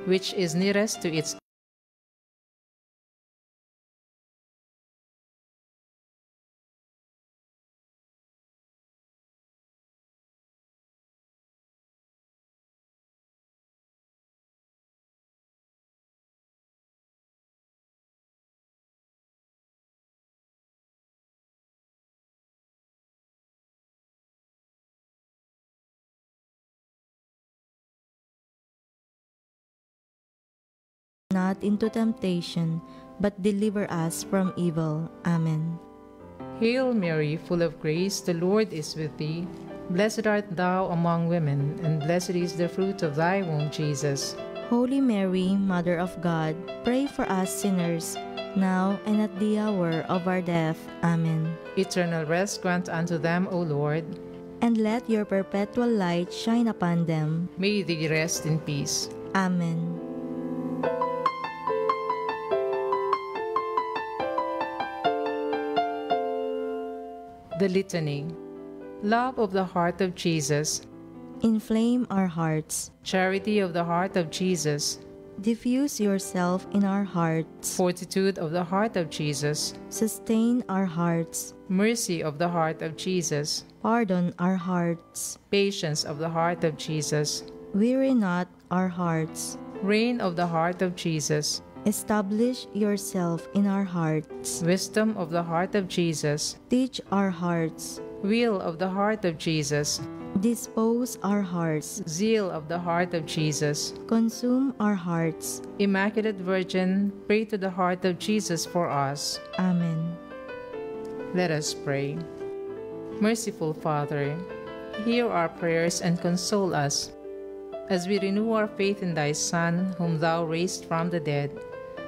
which is nearest to its not into temptation, but deliver us from evil. Amen. Hail Mary, full of grace, the Lord is with thee. Blessed art thou among women, and blessed is the fruit of thy womb, Jesus. Holy Mary, Mother of God, pray for us sinners, now and at the hour of our death. Amen. Eternal rest grant unto them, O Lord. And let your perpetual light shine upon them. May they rest in peace. Amen. The Litany. Love of the heart of Jesus. Inflame our hearts. Charity of the heart of Jesus. Diffuse yourself in our hearts. Fortitude of the heart of Jesus. Sustain our hearts. Mercy of the heart of Jesus. Pardon our hearts. Patience of the heart of Jesus. Weary not our hearts. Reign of the heart of Jesus. Establish yourself in our hearts. Wisdom of the heart of Jesus. Teach our hearts. Will of the heart of Jesus. Dispose our hearts. Zeal of the heart of Jesus. Consume our hearts. Immaculate Virgin, pray to the heart of Jesus for us. Amen. Let us pray. Merciful Father, hear our prayers and console us as we renew our faith in thy Son, whom thou raised from the dead.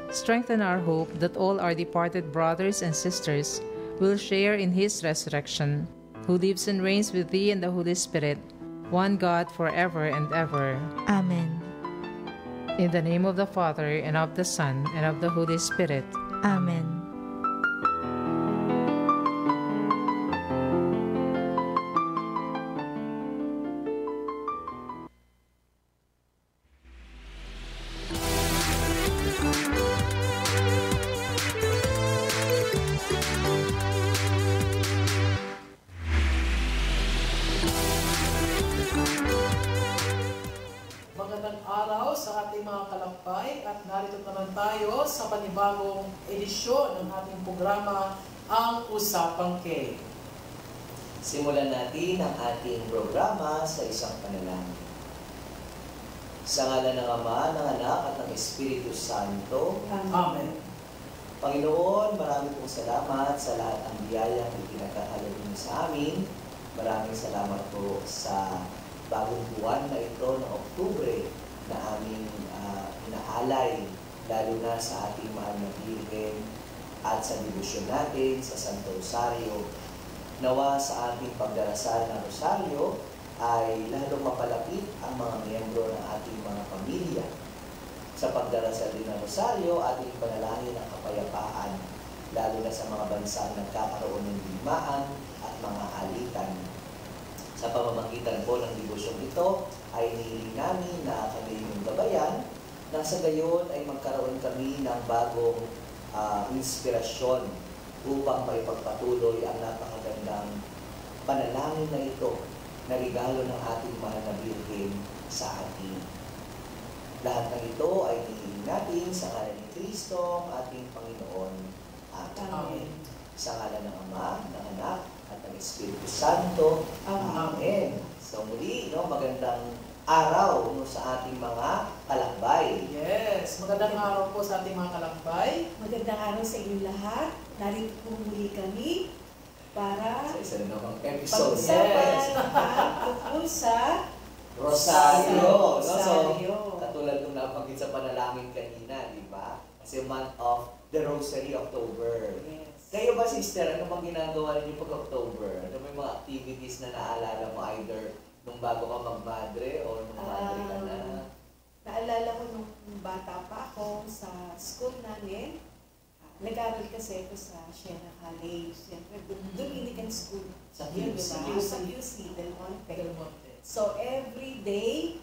Strengthen our hope that all our departed brothers and sisters will share in his resurrection, who lives and reigns with thee and the Holy Spirit, one God forever and ever. Amen. In the name of the Father, and of the Son, and of the Holy Spirit. Amen. Magandang araw sa ating mga kalakbay at narito naman tayo sa panibagong edisyon ng ating programa, Ang Usapang K. Simulan natin ang ating programa sa isang panalangin. Sa ngalan ng Ama, ng Anak at ng Espiritu Santo. Amen. Panginoon, marami pong salamat sa lahat ng biyayang ipinagkakalob niyo sa amin. Maraming salamat po sa bagong buwan na ito ng Oktubre na aming inaalay, lalo na sa ating mahal na Birhen at sa debosyon natin sa Santo Rosario. Nawa sa ating pagdarasal ng Rosario ay lalong mapalapit ang mga miyembro ng ating mga pamilya. Sa pagdarasal din ng Rosario, ating panalangin ang kapayapaan, lalo na sa mga bansang nagkakaroon ng digmaan at mga alitan. Sa pamamagitan po ng debosyon ito, ay hinihiling namin na kami yung gabayan, nang sa gayon ay magkaroon kami ng bagong inspirasyon upang maipagpatuloy ang napakagandang panalangin na ito na regalo ng ating mahal na Birhen sa atin. Lahat ng ito ay hinihiling natin sa ngalan ni Kristo, ating Panginoon. Amen. Sa ngalan ng Ama, ng Anak, at ng Espiritu Santo. Amen. So muli, magandang araw sa ating mga kalakbay. Yes, magandang araw po sa ating mga kalakbay. Magandang araw sa inyong lahat. Narito po muli kami para Sa isa na namang episode. pag-usapan ang tungkol sa Rosario. Rosario. So, katulad nung nabanggit sa panalangin kanina, di ba? Kasi month of the Rosary, October. Yes. Kayo ba, sister, ano bang ginagawa ninyo pag-October? Ano may mga activities na naalala mo either nung bago ka mag-madre o nung madre ka na? Naalala ko nung bata pa ako sa school namin. Nag-aral kasi ako sa Siena College. Siyempre, Dominican School. Sa Yun, QC. diba? Sa QC, Del Monte. Del Monte. So, every day,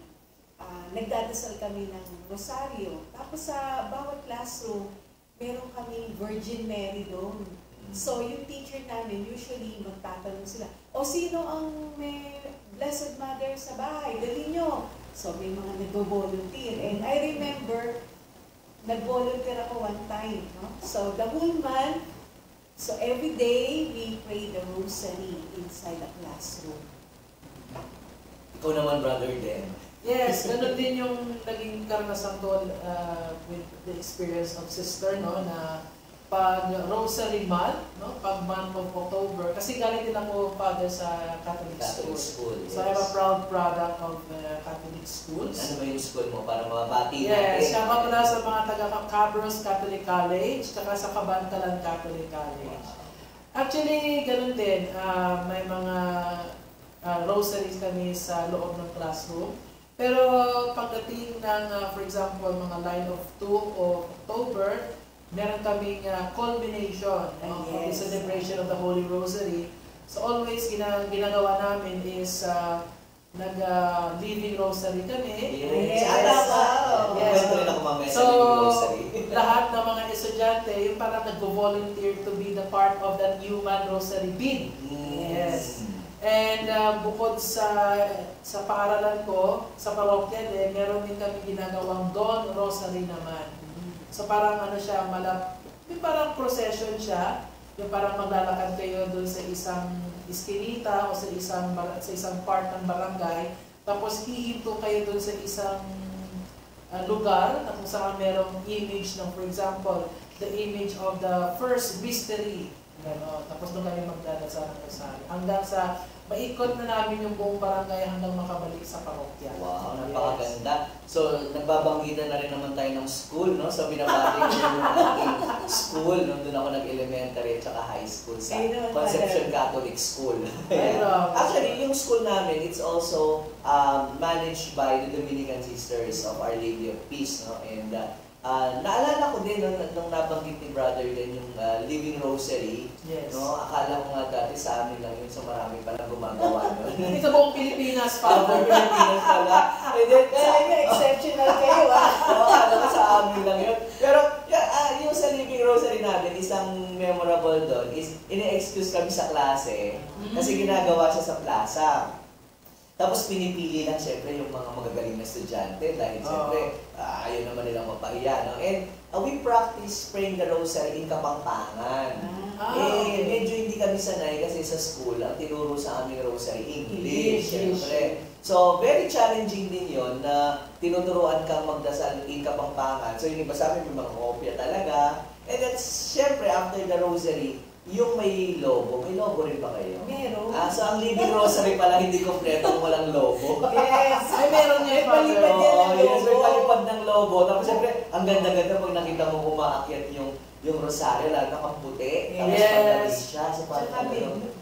nagdadasal kami ng rosaryo. Tapos sa bawat classroom, meron kaming Virgin Mary doon. So yung teacher namin, usually magtatanong sila, o sino ang may Blessed Mother sa bahay? Dali nyo. So may mga nag-volunteer. And I remember, nag-volunteer ako one time. No? So the whole month, so every day, we pray the rosary inside the classroom. Ikaw naman, Brother Den. Yes, ganun din yung naging karanasan ko with the experience of sister, no, na pag Rosary Month, no, pag month of October, kasi galing din ako, Father, sa Catholic school. Yes. So I'm a proud product of Catholic schools. Ano ba yung school mo para mabati Yes, natin? siya mula sa mga taga-Cabros Catholic College, saka sa Cabantalan Catholic College. Actually, ganun din, may mga rosaries kami sa loob ng classroom. Pero pagdating ng, for example, mga line of 2 of October, meron kaming culmination of the celebration of the Holy Rosary. So always ginagawa namin is nag-living rosary kami. Yes. Yes. So, Rosary. lahat ng mga estudyante, yung parang nag-volunteer to be the part of that human rosary bead. Yes. And bukod sa paaralan ko, sa parokya din, meron din kami ginagawang Dawn Rosary naman. So parang ano siya, yung parang procession siya, yung parang maglalakad kayo doon sa isang iskinita o sa isang part ng barangay, tapos hihinto kayo doon sa isang lugar na kung saan merong image ng, for example, the image of the first mystery. Tapos doon kami magdadasal ng rosaryo. Hanggang sa maikot na namin yung buong barangay hanggang makabalik sa parokya. Wow, napakaganda. So, nagbabanggitan na rin naman tayo ng school, no? So, binabati ko yung aking school, no? Doon ako nag-elementary at saka high school sa Conception Catholic School. Actually, yung school namin, it's also managed by the Dominican Sisters of Our Lady of Peace, no? And naalala ko din nung nabanggit ni Brother din yung Living Rosary. Yes. No? Akala ko nga dati sa amin lang yun, so marami palang gumagawa nun. Sa buong Pilipinas, Sa Father. Pilipinas pala. Exceptional kayo, Akala ko sa amin lang yun. Pero yung sa Living Rosary namin, isang memorable doon is ini-excuse kami sa klase kasi ginagawa siya sa plaza. Tapos pinipili lang siyempre yung mga magagaling na estudyante dahil siyempre ayaw naman nilang mapahiya. No? And we practice praying the rosary in Kapampangan. Medyo hindi kami sanay kasi sa school, ang tinuro sa aming rosary, English. Siyempre. So, very challenging din yon na tinuturuan kang magdasal in Kapampangan. So, yung iba sa amin, may mga kopya talaga. And then, siyempre, after the rosary, yung may logo rin ba kayo? Meron. So ang Living Rosary pala hindi kompleto kung walang logo. Yes. Ay, meron niya, May Father. palipad yan ng Yes, may logo. palipad ng logo. Tapos siyempre, ang ganda-ganda pag nakita mo umaakyat yung rosaryo, lalo na kamputi. Tapos Yes. pag siya, so parang Tsaka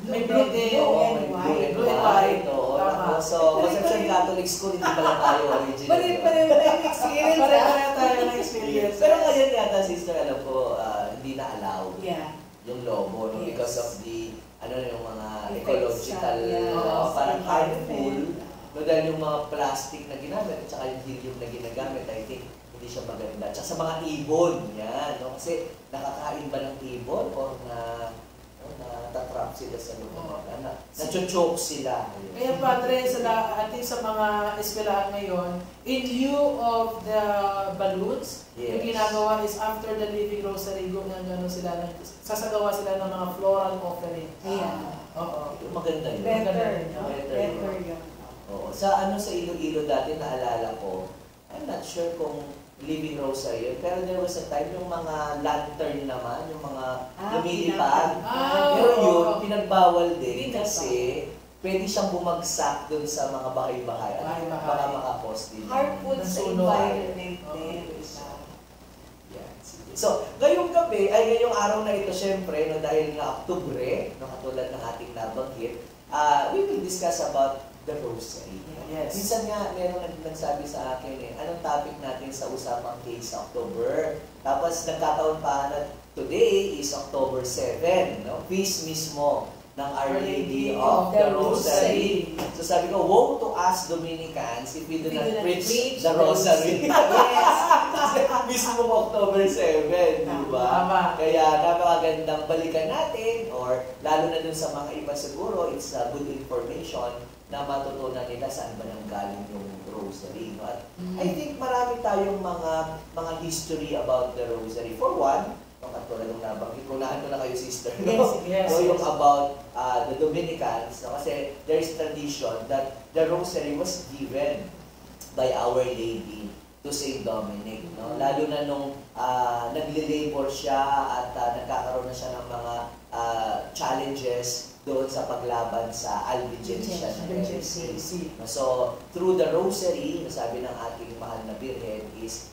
may blue din. blue may and blue white. Blue and white. Oo. Tama. Tapos, so, Conception Catholic School, hindi pala tayo original. Pare-pareho tayong experience. Pare-pareho tayo ng experience. Pero ngayon yata, sister, alam ko, hindi na allowed. Yeah. Yung logo, no? Yes. Because of the, yung mga Effects ecological, sa parang harmful. environment. No, dahil yung mga plastic na ginamit at saka yung helium na ginagamit, I think, hindi siya maganda. Tsaka sa mga ibon, yan, no? Kasi nakakain ba ng ibon o natatrap sila sa lugar? Na-choke sila. Kaya Padre, sa mga eskwelahan ngayon, in lieu of the balloons, yung ginagawa is after the Living Rosary, sasagawa sila ng mga floral offering. Oo. Maganda yun. Better. Better yun. Oo. Sa Iloilo dati, naalala ko, I'm not sure kung Living Rosary yun, pero there was a time yung mga lantern naman, yung mga lumilipad. Pero yun, pinagbawal din kasi pwede siyang bumagsak dun sa mga bahay-bahay. Baka makapost din. Harmful sa environment din. So, ngayong araw na ito, syempre, no, dahil nga Oktubre, no, katulad ng ating nabanggit, we will discuss about the Rosary. Yes. Minsan nga, meron nagsabi sa akin, anong topic natin sa usapang case sa October? Tapos nagkataon pa na today is October 7, no? Feast mismo ng Our Lady of the Rosary. So sabi ko, woe to us Dominicans if we do not preach the Rosary. Yes! Mismo October 7, di ba? Kaya napakagandang balikan natin, or lalo na dun sa mga iba siguro, it's good information na matutunan nila saan ba nang galing yung Rosary. No? At I think marami tayong mga history about the Rosary. For one, katulad ng nabanggit ko, unahan ko na kayo, sister. No? Yes, so yung about the Dominicans, no? Kasi there is tradition that the Rosary was given by Our Lady to Saint Dominic. No? Lalo na nung nagle-labor siya at nagkakaroon na siya ng mga challenges doon sa paglaban sa Albigensian heresy. So, through the Rosary, sabi ng ating mahal na Birhen is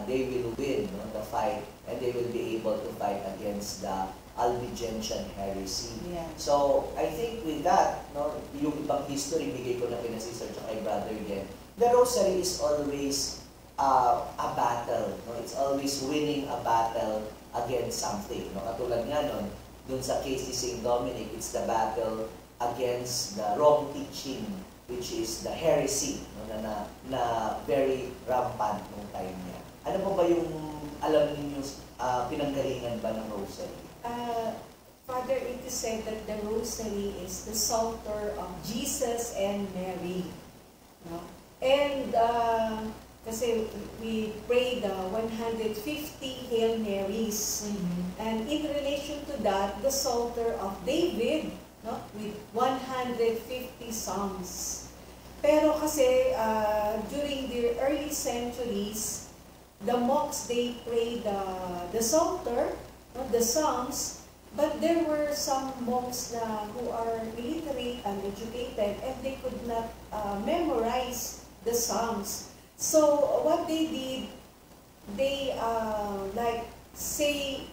they will win, no, the fight, and they will be able to fight against the Albigensian heresy. Yeah. So, I think with that, no, yung ibang history, bigay ko na kina sister at kay brother again, the Rosary is always a battle. No? It's always winning a battle against something. No? Katulad nga nun, dun sa case ni St. Dominic, it's the battle against the wrong teaching, which is the heresy, no? na very rampant nung time niya. Ano po ba yung alam ninyo pinanggalingan ba ng Rosary? Father, it is said that the Rosary is the Psalter of Jesus and Mary. No? And kasi we pray the 150 Hail Marys. And in relation to that, the Psalter of David, no, with 150 Psalms. Pero kasi during the early centuries, the monks, they prayed the Psalter, no, the Psalms, but there were some monks who are illiterate and educated, and they could not memorize the Psalms. So what they did, they like say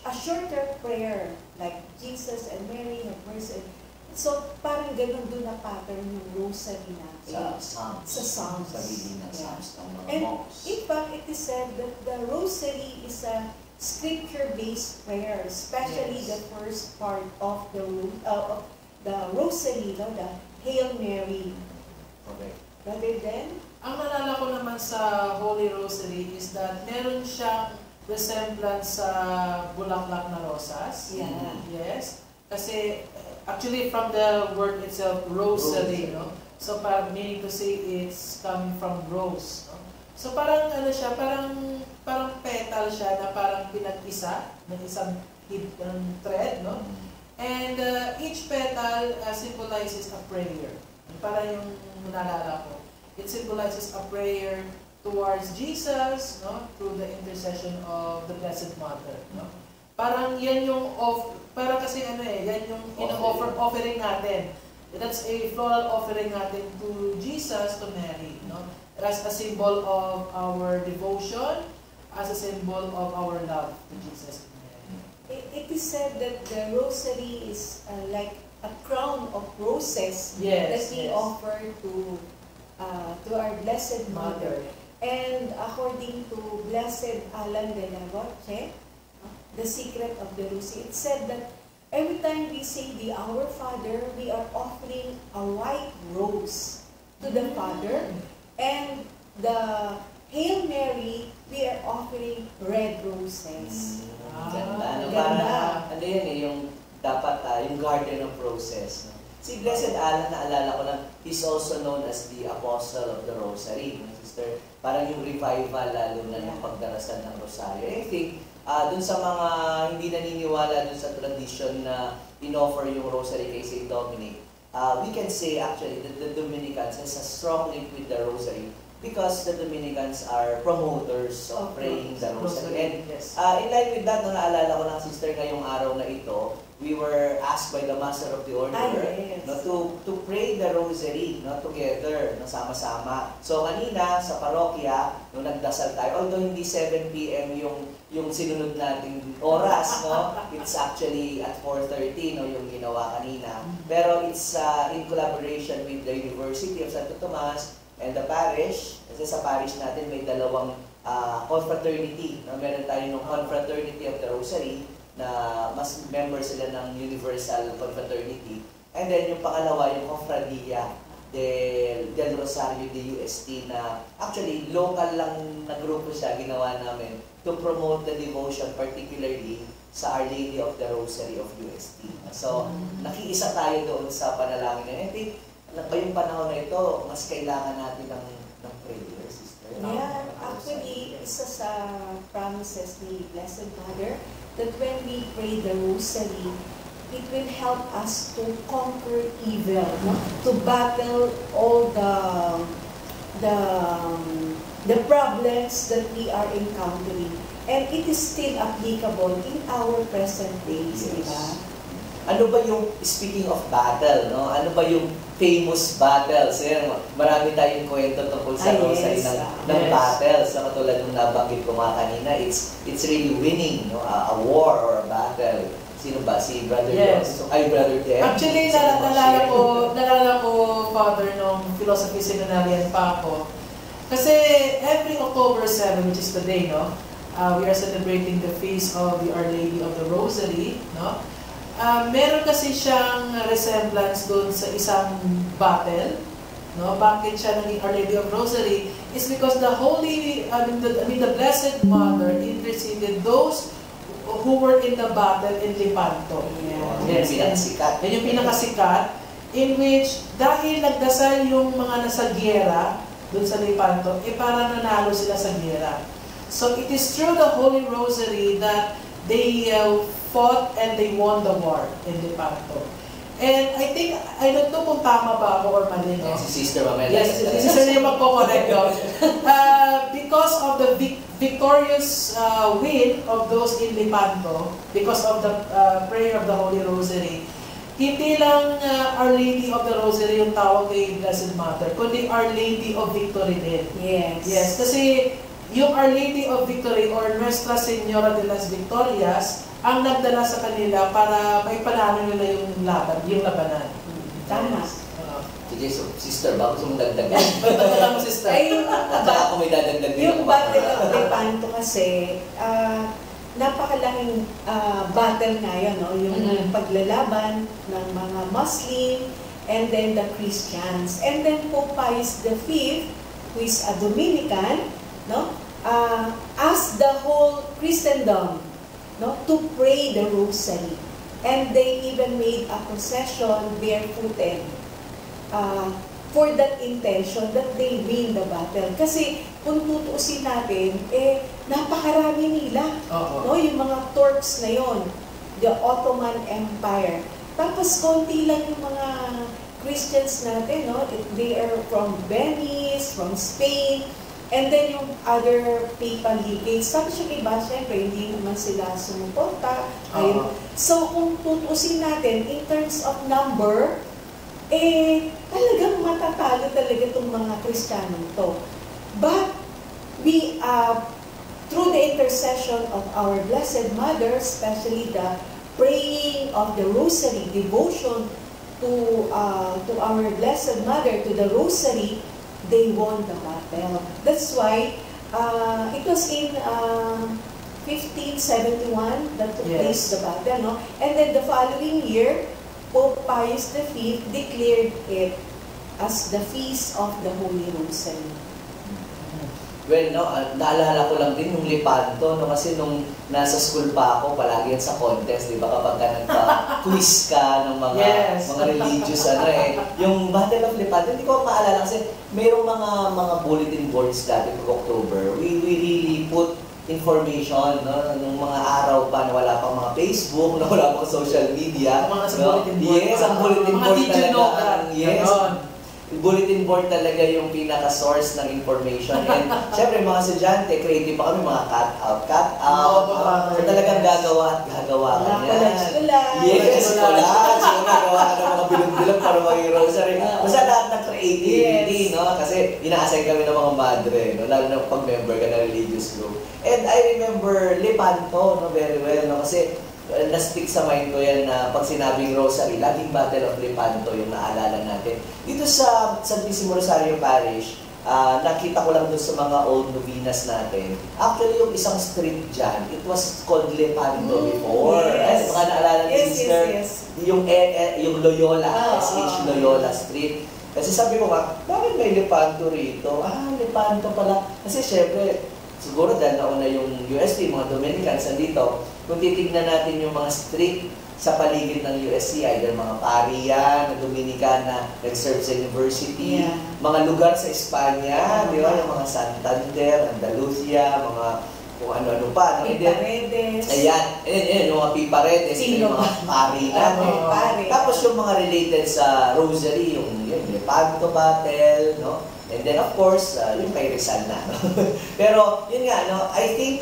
a shorter prayer, like Jesus and Mary have mercy. So parang ganun doon na pattern yung Rosary natin. Sa Psalms. Sa Psalms. Sa reading ng Psalms ng mga And monks. in fact, it is said that the Rosary is a scripture-based prayer, especially the first part of the Rosary, no, the Hail Mary. Okay. Rather than Ang nalala ko naman sa Holy Rosary is that meron siyang resemblance sa bulaklak na rosas. Yeah. Yes. Kasi actually from the word itself, rosary, no? So meaning to say it's coming from rose. No? So parang ano siya, parang petal siya na parang pinag-isa ng isang thread, no? And each petal symbolizes a prayer. Para yung nalala ko. It symbolizes a prayer towards Jesus, no, through the intercession of the Blessed Mother, no. Parang yan yung parang kasi yan yung offering natin. That's a floral offering natin to Jesus, to Mary, no, as a symbol of our devotion, as a symbol of our love to Jesus and Mary. it is said that the Rosary is like a crown of roses that we offer to our Blessed Mother. And according to Blessed Alan de la Roche, The Secret of the Rosary, it said that every time we say the Our Father, we are offering a white rose to the Father, and the Hail Mary, we are offering red roses. Ganda. Ganda. Ano yan yung dapat yung garden of roses. No? Si Blessed Alan, naalala ko lang, he's also known as the Apostle of the Rosary. Sister, parang yung revival lalo na ng pagdarasan ng Rosaryo. I think, dun sa mga hindi naniniwala dun sa tradition na in-offer yung Rosary kay St. Dominic, we can say actually that the Dominicans has a strong link with the Rosary because the Dominicans are promoters of praying the Rosary. And in line with that, no, naalala ko ng sister ngayong araw na ito, we were asked by the Master of the Order no, to pray the Rosary no, together, no, sama-sama. So kanina sa parokya, nung nagdasal tayo, although hindi 7 p.m. yung sinunod nating oras, no, it's actually at 4:30 no, yung ginawa kanina. Pero it's in collaboration with the University of Santo Tomas and the parish. Kasi sa parish natin may dalawang confraternity. No? Meron tayo ng Confraternity of the Rosary na mas member sila ng Universal Confraternity. And then yung pangalawa, yung Cofradia del Rosario de UST na actually local lang na grupo siya, ginawa namin to promote the devotion particularly sa Our Lady of the Rosary of UST. So, nakiisa tayo doon sa panalangin. And I think, ngayong panahon na ito, mas kailangan natin ng prayer, sister. Yeah, actually, isa sa promises ni Blessed Mother that when we pray the Rosary, it will help us to conquer evil, no? To battle all the problems that we are encountering. And it is still applicable in our present days, Yes. di ba? Ano ba yung, speaking of battle, no? Ano ba yung famous battles? Yan, marami tayong kwento tungkol sa Rosary ng battles. Na katulad nung nabanggit ko mga kanina, it's really winning, no? A war or a battle. Sino ba? Si Brother Yes. Jones? Ay, Brother Ted? Actually, nalala ko, Father, nung philosophy seminarian pa ako. Kasi every October 7, which is today, no? We are celebrating the feast of the Our Lady of the Rosary, no? Meron kasi siyang resemblance doon sa isang battle, no? Bakit siya naging Our Lady of Rosary? Is because the the Blessed Mother interceded those who were in the battle in Lepanto. Yes, pinakasikat. Yan yung pinakasikat, in which, dahil nagdasal yung mga nasa giyera, dun sa Lepanto, para nanalo sila sa giyera. So, it is through the Holy Rosary that they fought and they won the war in Lepanto. And I think, I don't know kung tama ba ako or mali, no? Si Sister Mamela. Yes, si Sister yung magpo-correct, no? Because of the victorious win of those in Lepanto, because of the prayer of the Holy Rosary, hindi lang Our Lady of the Rosary yung tawag kay Blessed Mother, kundi Our Lady of Victory din. Yes. Yes, kasi yung Our Lady of Victory or Nuestra Señora de las Victorias ang nagdala sa kanila para may panalo nila yung labanan. Tama. Sige, so, Sister, baka gusto mong dagdagan. Tama, Sister. Ay, Baka kung may dadagdag din yung Battle of Lepanto kasi, napakalaking battle nga yun, no? Yung paglalaban ng mga Muslim and then the Christians. And then Pope Pius V, who is a Dominican, no? Asked the whole Christendom, no, to pray the Rosary. And they even made a procession barefooted for that intention that they win the battle. Kasi kung tutuusin natin, napakarami nila. No? Yung mga Turks na yon, the Ottoman Empire. Tapos konti lang yung mga Christians natin, no? They are from Venice, from Spain, and then yung other papal legates. Tapos yung iba, syempre, hindi naman sila sumuporta. So kung tutuusin natin, in terms of number, talagang matatalo talaga itong mga Kristiyanong to. But we, through the intercession of our Blessed Mother, especially the praying of the Rosary, devotion to our Blessed Mother, to the Rosary, they won the battle. That's why it was in 1571 that took place the battle, no? And then the following year, Pope Pius V declared it as the Feast of the Holy Rosary. Well, no, naalala ko lang din yung Lepanto, no, kasi nung nasa school pa ako, palagi yan sa contest, di ba, kapag ka nagpa-quiz ka ng mga religious, yung Battle of Lepanto, hindi ko maalala kasi mayroong mga bulletin boards dati pag October. We really put information, no, nung mga araw pa na wala pang mga Facebook, na wala pang social media. No? Yes, ang bulletin board talaga. Yes. Bulletin board talaga yung pinaka-source ng information. And syempre, mga estudyante, creative pa kami, mga cut out. So talagang gagawa at gagawa ka niyan. Yes, collage. Gagawa ka ng mga bilog-bilog para maging rosary. Basta lahat ng creativity, no? Kasi ina-assign kami ng mga madre, no? Lalo na pag member ka ng religious group. And I remember Lepanto, no, very well, no? Kasi na-stick sa mind ko yan na pag sinabing Rosary, laging Battle of Lepanto yung naalala natin. Dito sa Santissimo Rosario Parish, nakita ko lang doon sa mga old novenas natin. Actually, yung isang street dyan, it was called Lepanto before. Yes. Baka naalala ni Sister, Yes. yung Loyola, SH Loyola Street. Kasi sabi ko nga, bakit may Lepanto rito? Lepanto pala. Kasi syempre, siguro dahil nauna yung UST, mga Dominicans nandito, kung titignan natin yung mga street sa paligid ng USC, either mga pari yan, na Dominicana, nag-serve sa university, mga lugar sa Espanya, di ba? Yung mga Santander, Andalusia, mga kung ano-ano pa. Piparedes. Ayan, yung mga Piparedes, yung mga pari natin. Tapos yung mga related sa Rosary, yung Lepanto Battle, no? And then of course, yung kay Rizal na. No? Pero yun nga, no? I think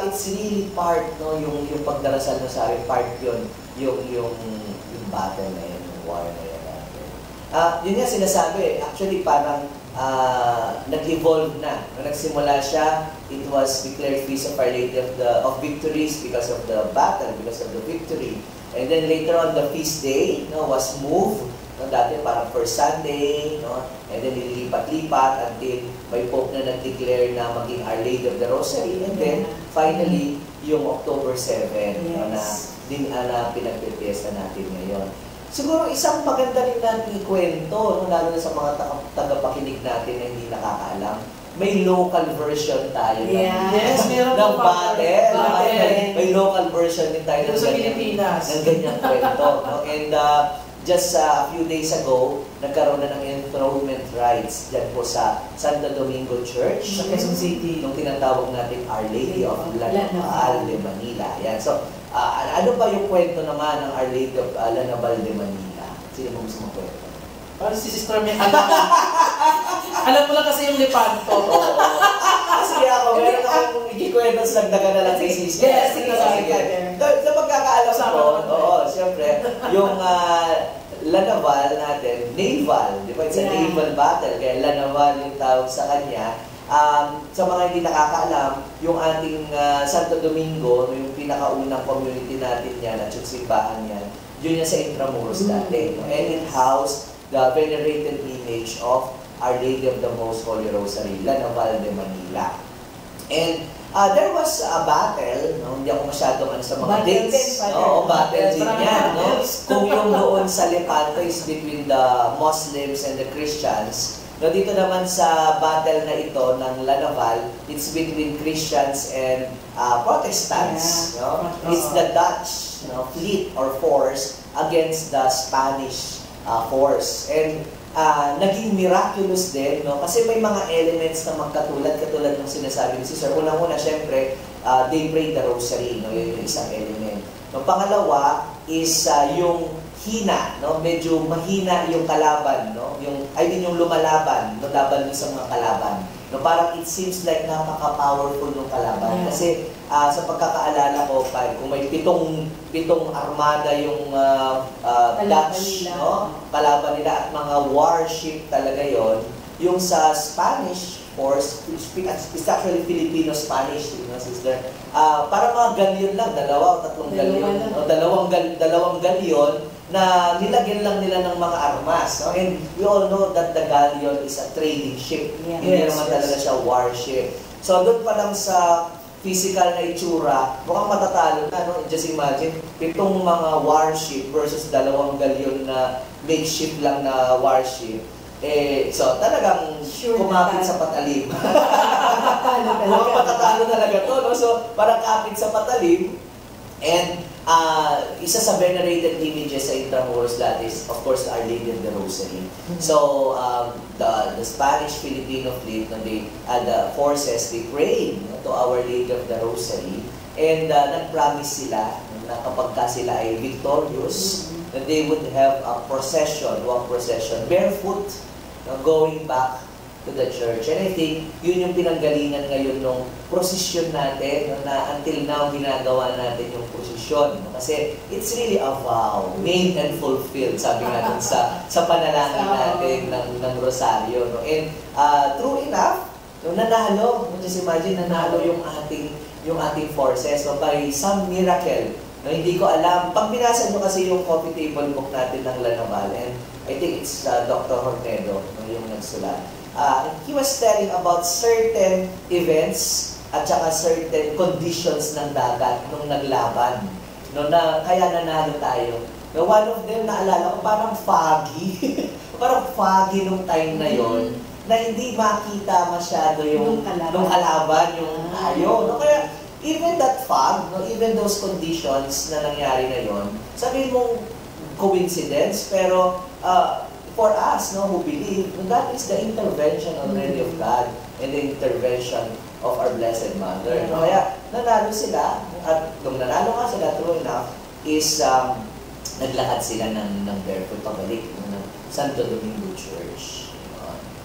it's really part, no? Yung pagdarasal na sa akin, part yun. Yung battle na yun, yung war na yun. Yun nga sinasabi, actually parang nag-evolve na. Nung nagsimula siya, it was declared Feast of Our Lady of Victories because of the battle, because of the victory. And then later on, the feast day, no, was moved. No, dati parang first Sunday, no, and then nililipat-lipat until may Pope na nag-declare na maging Our Lady of the Rosary. And then, finally, yung October 7, no, na pinagpipiesta natin ngayon. Siguro isang maganda rin natin ikwento, no, lalo na sa mga tagapakinig natin na hindi nakakaalam, may local version tayo Yes, meron ng po battle. May local version din tayo sa Pilipinas. ng ganyang kwento. No? And just a few days ago, nagkaroon na ng enthronement rites dyan po sa Santo Domingo Church Sa Quezon City. nung tinatawag natin Our Lady of Lanaval de Manila. Yan. So, ano ba yung kwento naman ng Our Lady of Lanaval de Manila? Sino mo gusto makwento? Parang si Sister may alam. Alam mo lang kasi yung Lepanto. Kasi ako, meron akong ikikwento sa nagdaga na lang kay Sister. Yes, sige. sige. Sa pagkakaalam ko, siyempre, yung Lanaval natin, naval, di ba? It's a naval battle, kaya Lanaval yung tawag sa kanya. Sa mga hindi nakakaalam, yung ating Santo Domingo, yung pinakaunang community natin yan at yung simbahan yan, yun yan sa Intramuros dati. And it housed the venerated image of Our Lady of the Most Holy Rosary, Lanaval de Manila. And there was a battle, no? Hindi ako masyadong sa mga dates. Battle din yan. No? Kung yung doon sa Lepanto is between the Muslims and the Christians, no, dito naman sa battle na ito ng Lanaval, it's between Christians and Protestants. No? It's the Dutch fleet or force against the Spanish force. And naging miraculous din, no? Kasi may mga elements na magkatulad ng sinasabi ni Sister. Unang-una, syempre, they pray the rosary, no? Yun yung isang element. No, pangalawa is yung hina, no? Medyo mahina yung kalaban, no? Yung lumalaban, no? Laban sa mga kalaban. No, parang it seems like napaka-powerful ng kalaban. Kasi sa pagkakaalala ko, kung may pitong armada yung Dutch, no? Kalaban nila at mga warship talaga yon. Yung sa Spanish force, it's actually Filipino-Spanish, sister. Para mga galyon lang, dalawa o tatlong galyon. O dalawang galyon na nilagyan lang nila ng mga armas. No? And we all know that the galleon is a trading ship. Hindi naman talaga siya warship. So doon pa lang sa physical na itsura, mukhang matatalo na. No? Just imagine, 7 mga warship versus 2 galleon na makeshift lang na warship. So talagang kumapit sa patalim. Mukhang matatalo talaga to. No? So parang kapit sa patalim. And isa sa venerated images sa Intramuros dati is, of course, Our Lady of the Rosary. So, the Spanish-Filipino fleet, the forces, they prayed to Our Lady of the Rosary. And nag-promise sila na kapag sila ay victorious, that they would have a procession, walk procession, barefoot, going back to the church. And I think yun yung pinanggalingan ngayon ng prosesyon natin, na until now ginagawa natin yung prosesyon. Kasi it's really a vow, made and fulfilled, sabi nga dun sa panalangin natin ng Rosaryo. No? And true enough, nanalo, just imagine, nanalo yung ating forces. So by some miracle, no, hindi ko alam. Pag binasa nyo kasi yung coffee table book natin ng Lanaval, and I think it's Dr. Hornedo, no, yung nagsulat. he was telling about certain events at saka certain conditions ng dagat nung naglaban. No, na, kaya nanalo tayo. No, one of them, naalala ko, parang foggy. Parang foggy nung time na yon na hindi makita masyado yung kalaban, yung ayo. No, kaya even that fog, no, even those conditions na nangyari na yon, sabihin mong coincidence, pero for us, no, who believe, that is the intervention already of God and the intervention of our Blessed Mother. No? Kaya nanalo sila, at nung nanalo nga sila, true enough, is naglakad sila ng barefoot pabalik ng Santo Domingo Church.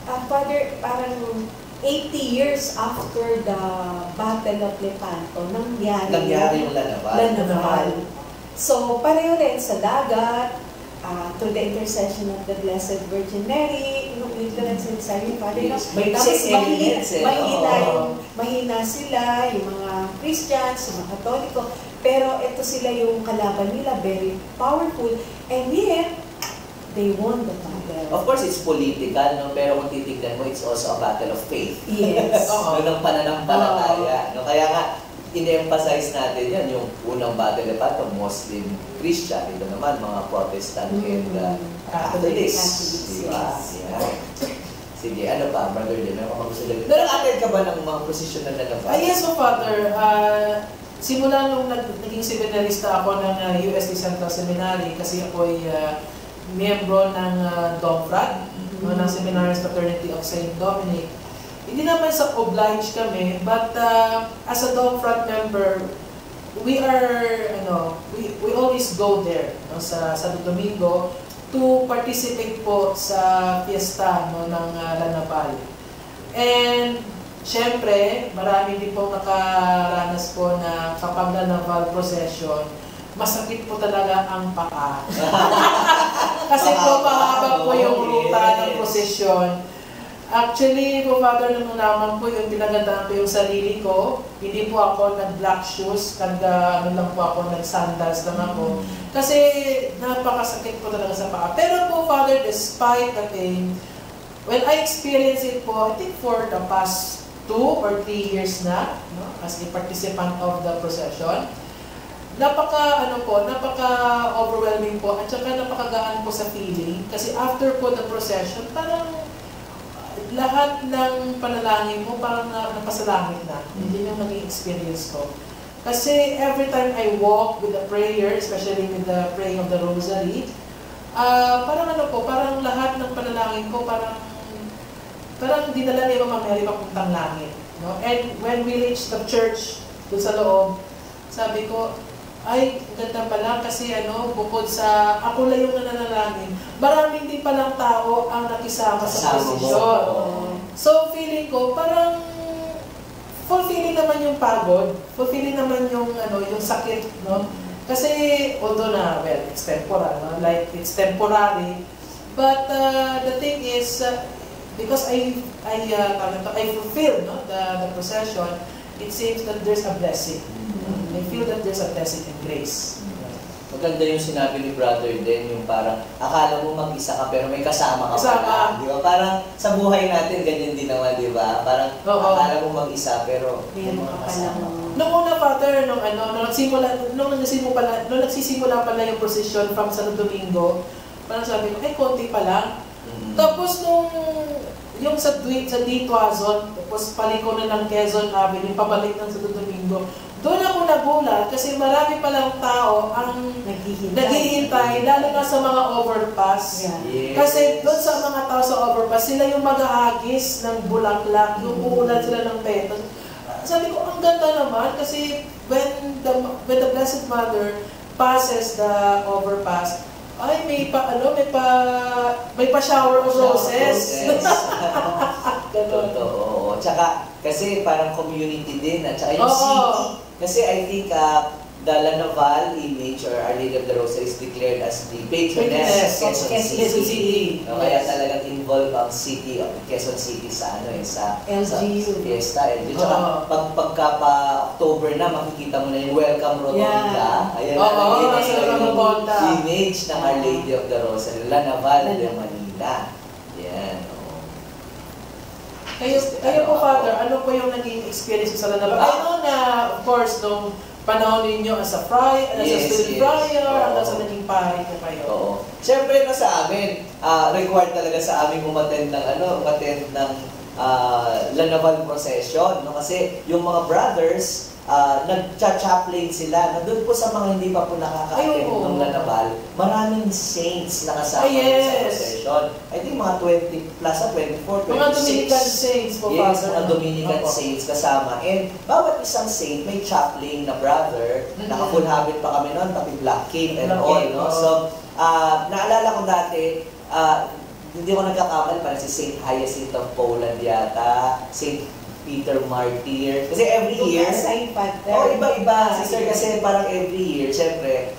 Father, parang 80 years after the Battle of Lepanto, nangyari yung Lanaval. So, pareho rin sa dagat, through the intercession of the Blessed Virgin Mary, yung sinasabi yung Father, yes. May tapos elements, mahina sila, yung mga Christians, yung mga Katoliko, pero ito sila yung kalaban nila, very powerful, and yet, they won the battle. Of course, it's political, no? Pero kung titignan mo, it's also a battle of faith. Yes. Ng pananampalataya. No? Kaya nga, in-emphasize natin yan, yung unang battle na pato, Muslim, Christian, ito naman, mga Protestant and Catholics. Diba? Yeah. Sige, ano pa, Brother Lim, may mga gusto lang. Nag-attend ka ba ng mga posisyon na nalabas? Yes, Father. Simula nung naging seminarista ako ng UST Central Seminary, kasi ako ay miyembro ng DOMFRAT, ng Seminarist Fraternity of St. Dominic. Hindi naman sa oblige kami, but as a DOMFRAT member, we always go there, no, sa Santo Domingo to participate po sa fiesta, no, ng Lanaval. And syempre, marami din po nakaranas po na kapag Lanaval procession, masakit po talaga ang paa. Kasi po mahaba po yung ruta ng procession. Actually, Father, nung naman po yung pinagandaan ko yung sarili ko, hindi po ako nag-black shoes, lang po ako, nag-sandals lang ako. Kasi napakasakit po talaga sa paa. Pero po, Father, despite the pain, when I experienced it po, I think for the past 2 or 3 years na, no, as a participant of the procession, napaka-overwhelming po, at saka napakagaan po sa feeling. Kasi after po the procession, parang lahat ng panalangin mo parang napasalangit na. Hindi yung naging experience ko. Kasi every time I walk with the prayer, especially with the praying of the rosary, parang lahat ng panalangin ko parang dinala ni Mama Mary papuntang langit. No? And when we reached the church, doon sa loob, sabi ko, ay, ganda pala kasi bukod sa ako lang yung nananalangin, maraming din palang tao ang nakisama sa posisyon. So, feeling ko, parang fulfilling naman yung pagod, fulfilling naman yung sakit, no? Kasi, although it's temporary, no? Like, it's temporary, but the thing is, because I fulfill, no, the procession, it seems that there's a blessing. I feel that there's a blessing and grace. Maganda yung sinabi ni Brother din, yung parang akala mo mag-isa ka pero may kasama ka pala. Di ba? Parang sa buhay natin ganyan din naman, di ba? Parang akala mo mag-isa pero may mga kasama. Noong una, Father, nung nagsisimula pala yung procession from Santo Domingo, parang sabi ko, konti pa lang. Tapos yung sa Tuazon, tapos paliko na ng Quezon Avenue, pabalik ng Santo Domingo, doon ako nagulat kasi marami palang tao ang naghihintay, lalo na sa mga overpass. Yeah. Yes. Kasi doon sa mga tao sa overpass, sila yung mag-aagis ng bulaklak, yung uulan sila ng petals. Sabi ko, ang ganda naman kasi when the Blessed Mother passes the overpass, ay may pa-shower of roses. Totoo. Tsaka, kasi parang community din, at tsaka yung city. Kasi I think the Lanaval image or Our Lady of the Rosary is declared as the patroness of Quezon City. No, kaya talagang involved ang city of Quezon City sa LGU. Fiesta. Tsaka pagka pa October na, makikita mo na yung Welcome Rotonda. Ayan yung image ng Our Lady of the Rosary, Lanaval de Manila. Yan. Kayo po, Father, ano po yung naging experience sa Lanabal? I know na, of course, nung panahon ninyo as a student friar, hanggang sa naging pari po kayo. Oo. Siyempre na sa amin, required talaga sa amin umattend ng Lanaval procession, no? Kasi yung mga brothers, nagcha-chaplain sila, na doon po sa mga hindi pa po nakaka-attend ng Lanaval, maraming saints na kasama sa procession. I think mga 20 plus, 24, 26. Mga Dominican saints po, Yes, Father. mga Dominican saints kasama. And bawat isang saint may chaplain na brother. Naka-full habit pa kami noon, pati black cape and all. No? So, naalala ko dati, hindi ko nagkakamali, parang si Saint Hyacinth of Poland yata, Saint Peter Martyr. Kasi every year, iba-iba, sister, kasi parang every year, syempre,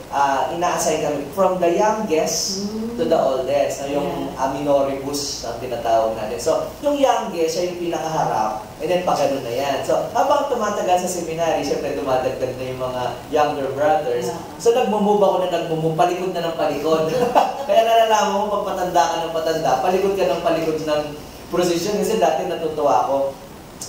ina-assign kami from the youngest to the oldest, na yung aminoribus na tinatawag natin. So, yung youngest, siya yung pinakaharap, and then pag ganun na yan. So, habang tumatagal sa seminary, syempre dumadagdag na yung mga younger brothers. So, nagmumove ako na palikod na ng palikod. Kaya nalalaman mo, pag patanda ka ng patanda, palikod ka ng palikod ng prosesyon. Kasi dati natutuwa ako,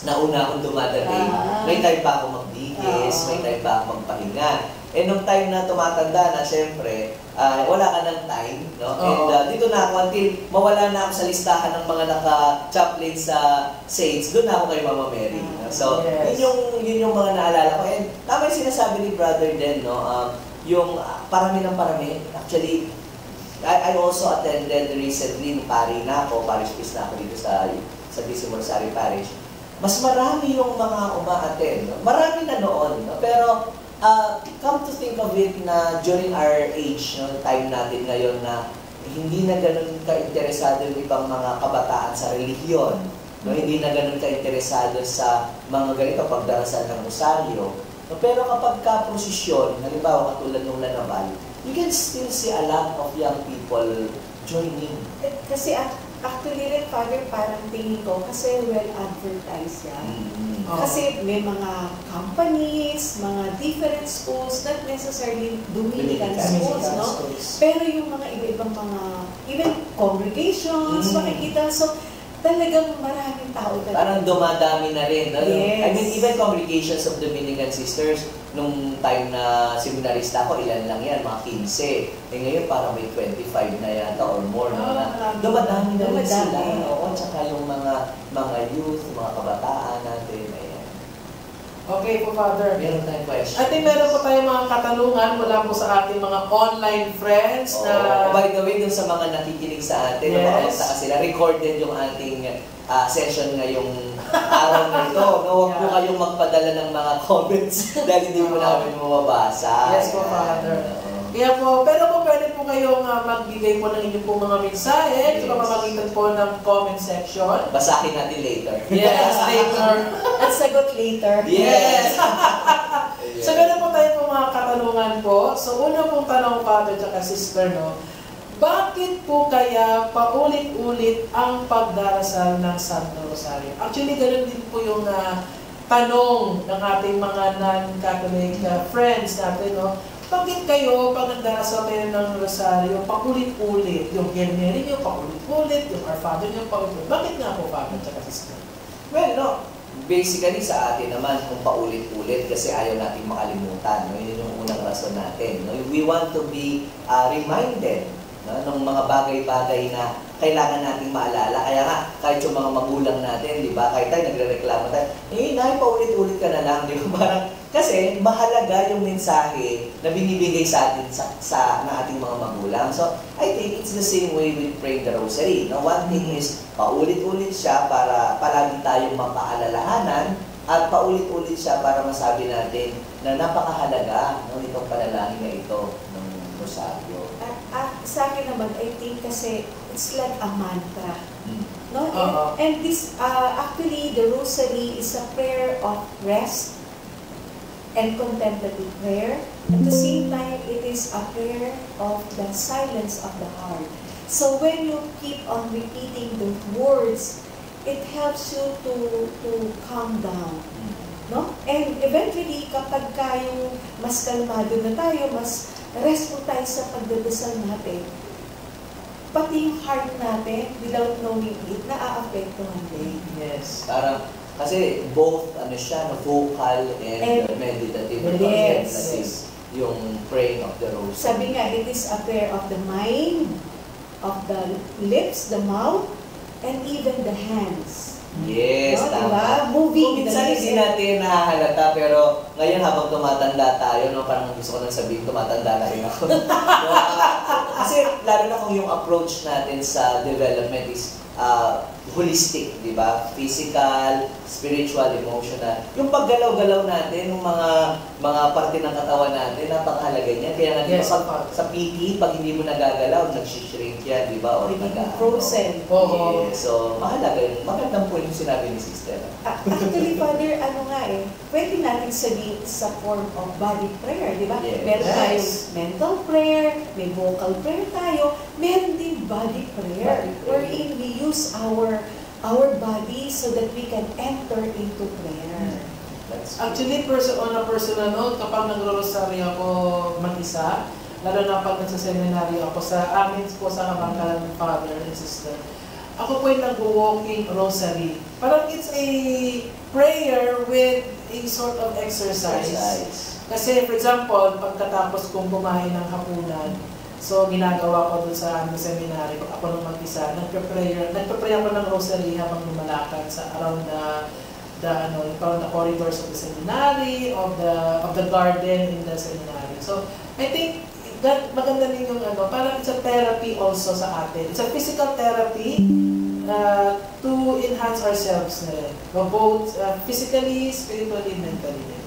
nauna akong dumadating, may time pa ako magbigis, may time pa ako magpahinga. And nung time na tumatanda na, syempre, wala ka ng time, no? And dito na ako until mawala na ako sa listahan ng mga naka-chaplain sa saints, doon na ako kay Mama Mary. No? So, yun yung mga naalala ko. And tama yung sinasabi ni Brother Den, no? Yung parami ng parami. Actually, I also attended recently, pari na ako, parish priest na ako dito sa Disimo Rosario Parish. Mas marami yung mga uma-attend. No? Marami na noon. No? Pero, come to think of it na during our age, no, time natin ngayon na hindi na ganun ka-interesado yung ibang mga kabataan sa relihiyon. No? Hindi na ganun ka-interesado sa mga ganito, pagdarasal ng rosaryo. No? Pero kapag ka-prosesyon, halimbawa katulad ng Lanaval, you can still see a lot of young people joining. Kasi actually rin, Father, parang tingin ko, kasi well-advertised yan. Kasi may mga companies, mga different schools, not necessarily Dominican schools, no? Pero yung mga iba-ibang mga, even congregations, makikita. So, talagang maraming tao talaga. Parang dumadami na rin. No? Yes. I mean, even congregations of Dominican sisters, nung time na seminarista ako, ilan lang yan, mga 15. Eh ngayon parang may 25 na yata or more. Dumadami na rin sila. Oo, tsaka yung mga youth, mga kabataan natin. Ayan. Okay po, Father. Meron tayong question. I think meron po tayong mga katanungan mula po sa ating mga online friends na... By the way, dun sa mga nakikinig sa atin, makapunta sila, recorded yung ating session ngayong araw na ito. No, huwag po kayong magpadala ng mga comments dahil hindi po namin mababasa. Yes po, Father. Kaya po, pero po pwede po kayong magbigay po ng inyong po mga mensahe sa pamamagitan po ng comment section. Basahin natin later. Yes, later. At sagot later. Yes! So, meron po tayo po mga katanungan po. So, una pong tanong, Father at Sister, no? Bakit po kaya paulit-ulit ang pagdarasal ng Santo Rosario? Actually, ganun din po yung tanong ng ating mga non-Catholic friends natin, no? Bakit kayo, pag nagdarasal kayo ng Rosario, paulit-ulit? Yung Hail Mary nyo, paulit-ulit. Yung Our Father nyo, paulit-ulit. Bakit nga po, Father at Sister? Well, no. Basically, sa atin naman, kung paulit-ulit, kasi ayaw natin makalimutan. No? Yun yung unang rason natin. No? We want to be reminded, no? Ng mga bagay-bagay na kailangan nating maalala. Kaya nga, kahit yung mga magulang natin, di ba? Kahit tayo nagre-reklamo tayo, nay, paulit-ulit ka na lang, di ba? Parang, kasi mahalaga yung mensahe na binibigay sa atin ng ating mga magulang. So, I think it's the same way with praying the rosary. No? One thing is, paulit-ulit siya para palagi tayong mapaalalahanan at paulit-ulit siya para masabi natin na napakahalaga ng itong panalangin na ito ng rosaryo. Sa akin naman, I think kasi it's like a mantra. No? And this, actually, the rosary is a prayer of rest and contemplative prayer. At the same time, it is a prayer of the silence of the heart. So when you keep on repeating the words, it helps you to calm down. No? And eventually, kapag yung mas kalmado na tayo, mas restful tayo sa pagdadasal natin, pati yung heart natin, without knowing it, naaapektuhan din. Yes. Parang, kasi both, siya, vocal and meditative. Yes. That is yung praying of the rosary. Sabi nga, it is a prayer of the mind, of the lips, the mouth, and even the hands. Yes, No, tama. diba? Moving Kung minsan the lips hindi and- natin nahahalata, pero ngayon habang tumatanda tayo, no, parang gusto ko nang sabihin, tumatanda na rin ako. Kasi lalo na kung yung approach natin sa development is holistic, di ba? Physical, spiritual, emotional. Yung paggalaw-galaw natin, yung mga parte ng katawan natin, napakahalaga niyan. Kaya nga, di ba, Yes, sa PT, pag hindi mo nagagalaw, nag-shrink yan, di ba? Or Nagiging frozen. Oo. Yes, so mahalaga yun. Magandang po yung sinabi ni Sister. Actually, Father, pwede natin sabihin sa form of body prayer, di ba? Yes. Meron Yes. tayong mental prayer, may vocal prayer tayo, meron din body prayer, Body prayer. wherein we use our body so that we can enter into prayer. That's Actually, on a personal note, kapag nagro-rosaryo ako mag-isa, lalo na pag nagsa-seminary ako sa amin po sa kamangkalan ng father and sister, ako po yung nag-walking rosary. Parang it's a prayer with a sort of exercise. Kasi, for example, pagkatapos kong kumain ng hapunan, so ginagawa ko dun sa aming seminary, pag ako nung mag-isa, nagpe-pray ako ng rosary habang lumalakad sa around the corridors of the seminary, of the garden in the seminary. So, I think that maganda din yung parang it's a therapy also sa atin. It's a physical therapy to enhance ourselves na rin. Both physically, spiritually, mentally.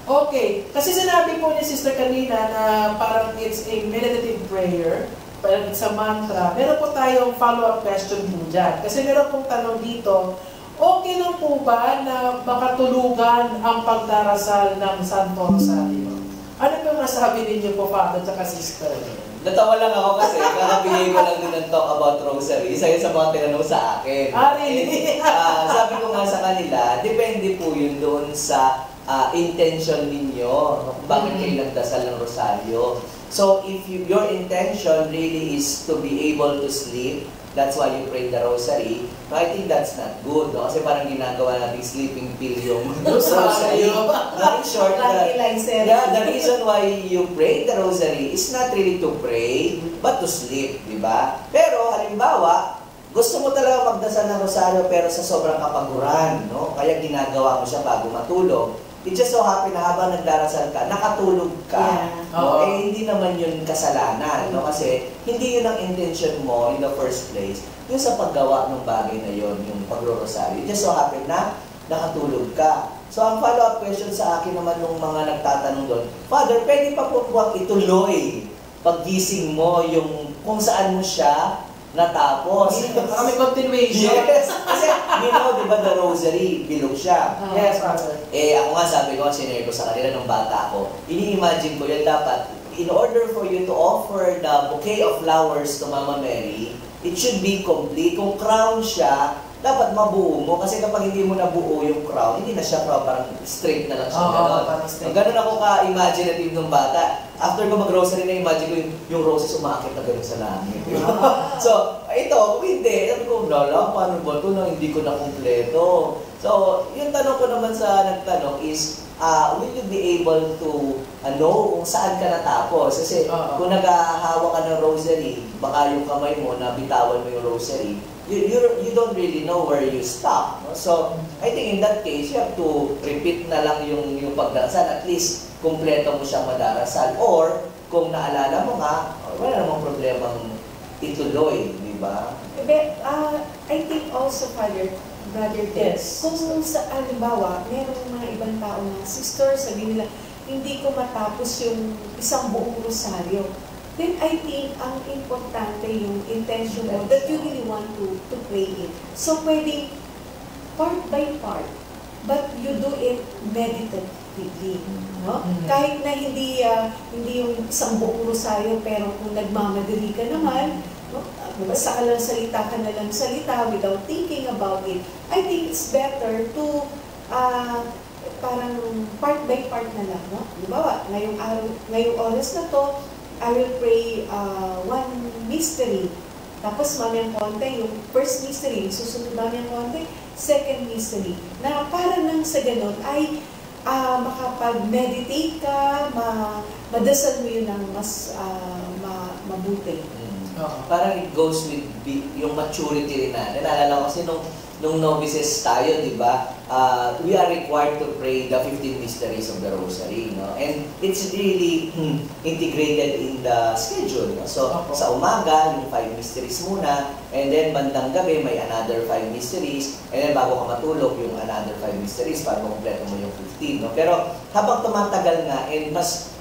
Okay, kasi sinabi po ni Sister kanina na parang it's a meditative prayer, parang it's a mantra. Meron po tayong follow-up question po dyan. Kasi meron pong tanong dito, okay lang po ba na makatulugan ang pagdarasal ng Santo Rosario? Ano po masabi ninyo po, Father at Sister? Natawa lang ako kasi kakabigay ko lang din ng talk about rosary. Isa yun sa mga tinanong sa akin. Really? Sabi ko nga sa kanila, depende po yun doon sa intention ninyo. Bakit kayo nagdasal ng rosaryo? So, if your intention really is to be able to sleep, that's why you pray the rosary, no, I think that's not good. No? Kasi parang ginagawa natin sleeping pill yung rosary. Not short, the reason why you pray the rosary is not really to pray, but to sleep, di ba? Pero, halimbawa, gusto mo talaga magdasal ng rosaryo pero sa sobrang kapaguran, no? Kaya ginagawa mo siya bago matulog. It just so happen na habang nagdarasal ka, nakatulog ka. Yeah. No? Hindi naman yun kasalanan. No? Kasi hindi yun ang intention mo in the first place. Yung sa paggawa ng bagay na yun, yung pagro-rosaryo. It just so happen na nakatulog ka. So ang follow-up question sa akin naman nung mga nagtatanong doon, Father, pwede pa po buwag ituloy paggising mo yung kung saan mo siya natapos. May continuation. Yes. Kasi, di ba the rosary, bilog siya. Yes, Father. Ako nga sabi ko, sinare ko sa kanila nung bata ako, ini-imagine ko yun dapat, in order for you to offer the bouquet of flowers to Mama Mary, it should be complete. Kung crown siya, dapat mabuo mo. Kasi kapag hindi mo nabuo yung crown, hindi na siya crown, parang straight na lang siya. Parang straight. Ganun ako ka-imaginative nung bata. After ko mag-rosary na, imagine ko yung roses umakit na gano'n sa langit. So, ito, kung hindi, sabi ko, paano ba ito na hindi ko na kumpleto? So, yung tanong ko naman sa nagtanong is, will you be able to know kung saan ka natapos? Kasi kung naghahawa ka ng rosary, baka yung kamay mo, nabitawan mo yung rosary, you don't really know where you stop. No? So, I think in that case, you have to repeat na lang yung pagdarasal. At least, kumpleto mo siyang madarasal. Or, kung naalala mo nga, wala namang problemang ituloy, di ba? I think also, Father, Brother Ted, Yes. kung sa halimbawa, merong mga ibang tao na, Sister, sabi nila, hindi ko matapos yung isang buong rosaryo. Then I think ang importante yung intention mo that you really want to pray it. So pwedeng part by part, but you do it meditatively. No? Kahit na hindi yung isang buong rosaryo, pero kung nagmamadali ka naman, no? Basta ka lang salita ka na lang salita without thinking about it. I think it's better to parang part by part na lang. No? Diba? Ngayong oras na to, I will pray one mystery. Tapos mamayang konti, yung first mystery, susunod mamayang konti, second mystery. Na para nang sa ganun ay makapag-meditate ka, madasal mo yun ng mas mabuti. Parang it goes with yung maturity rin natin. Naalala ko kasi nung novices tayo, di ba? We are required to pray the 15 mysteries of the Rosary, no? And it's really integrated in the schedule, no? So, sa umaga, yung 5 mysteries muna, and then bandang gabi, may another 5 mysteries, and then bago ka matulog, yung another 5 mysteries para makumpleto mo yung 15, no? Pero habang tumatagal nga, and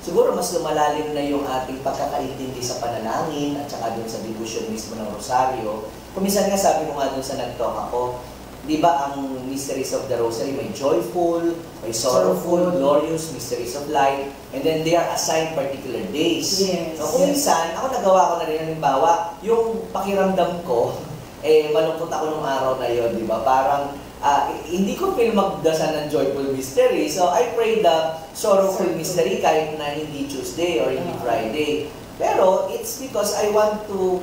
siguro mas lumalalim na yung ating pagkakaintindi sa panalangin at saka dun sa devotion mismo ng Rosaryo. Kuminsan nga sabi ko nga dun sa nag-talk ako, di ba ang mysteries of the Rosary may joyful, may sorrowful, glorious, mysteries of light, and then they are assigned particular days. Yes. No, kuminsan, ako nagawa ko na rin, halimbawa, yung pakiramdam ko, malungkot ako nung araw na yon, di ba? Parang, hindi ko feel magdasal ng joyful mystery. So, I pray the sorrowful mystery kahit na hindi Tuesday or hindi Friday. Pero, it's because I want to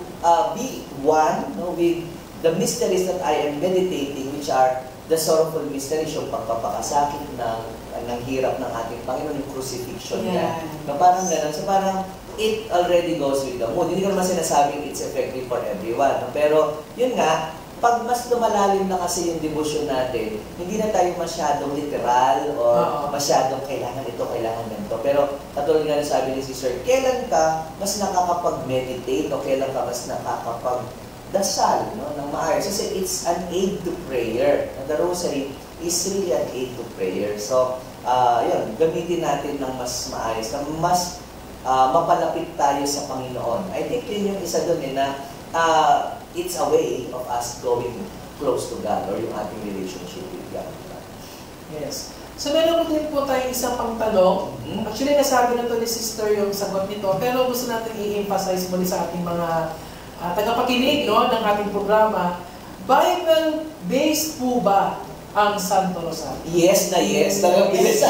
be one, no, with the mysteries that I am meditating, which are the sorrowful mysteries, yung pagpapakasakit ng hirap ng ating Panginoon, yung crucifixion niya. No, parang gano'n. So, parang it already goes with the mood. Hindi ko naman sinasabing it's effective for everyone. No? Pero, yun nga, pag mas lumalalim na kasi yung devotion natin, hindi na tayo masyadong literal or masyadong kailangan ito, kailangan ganito. Pero katulad nga sabi ni si Sir, kailan ka mas nakakapag-meditate o kailan ka mas nakakapag-dasal, no, ng maayos? Kasi it's an aid to prayer. The Rosary is really an aid to prayer. So, yun, gamitin natin ng mas maayos, na mas mapalapit tayo sa Panginoon. I think yun yung isa doon na it's a way of us going close to God or yung ating relationship with God. Yes. So, meron po din po tayong isang pang tanong. Actually, nasabi na to ni Sister yung sagot nito, pero gusto natin i-emphasize muli sa ating mga tagapakinig, no, ng ating programa. Bible-based po ba ang Santo Rosario? Yes na yes. Yes.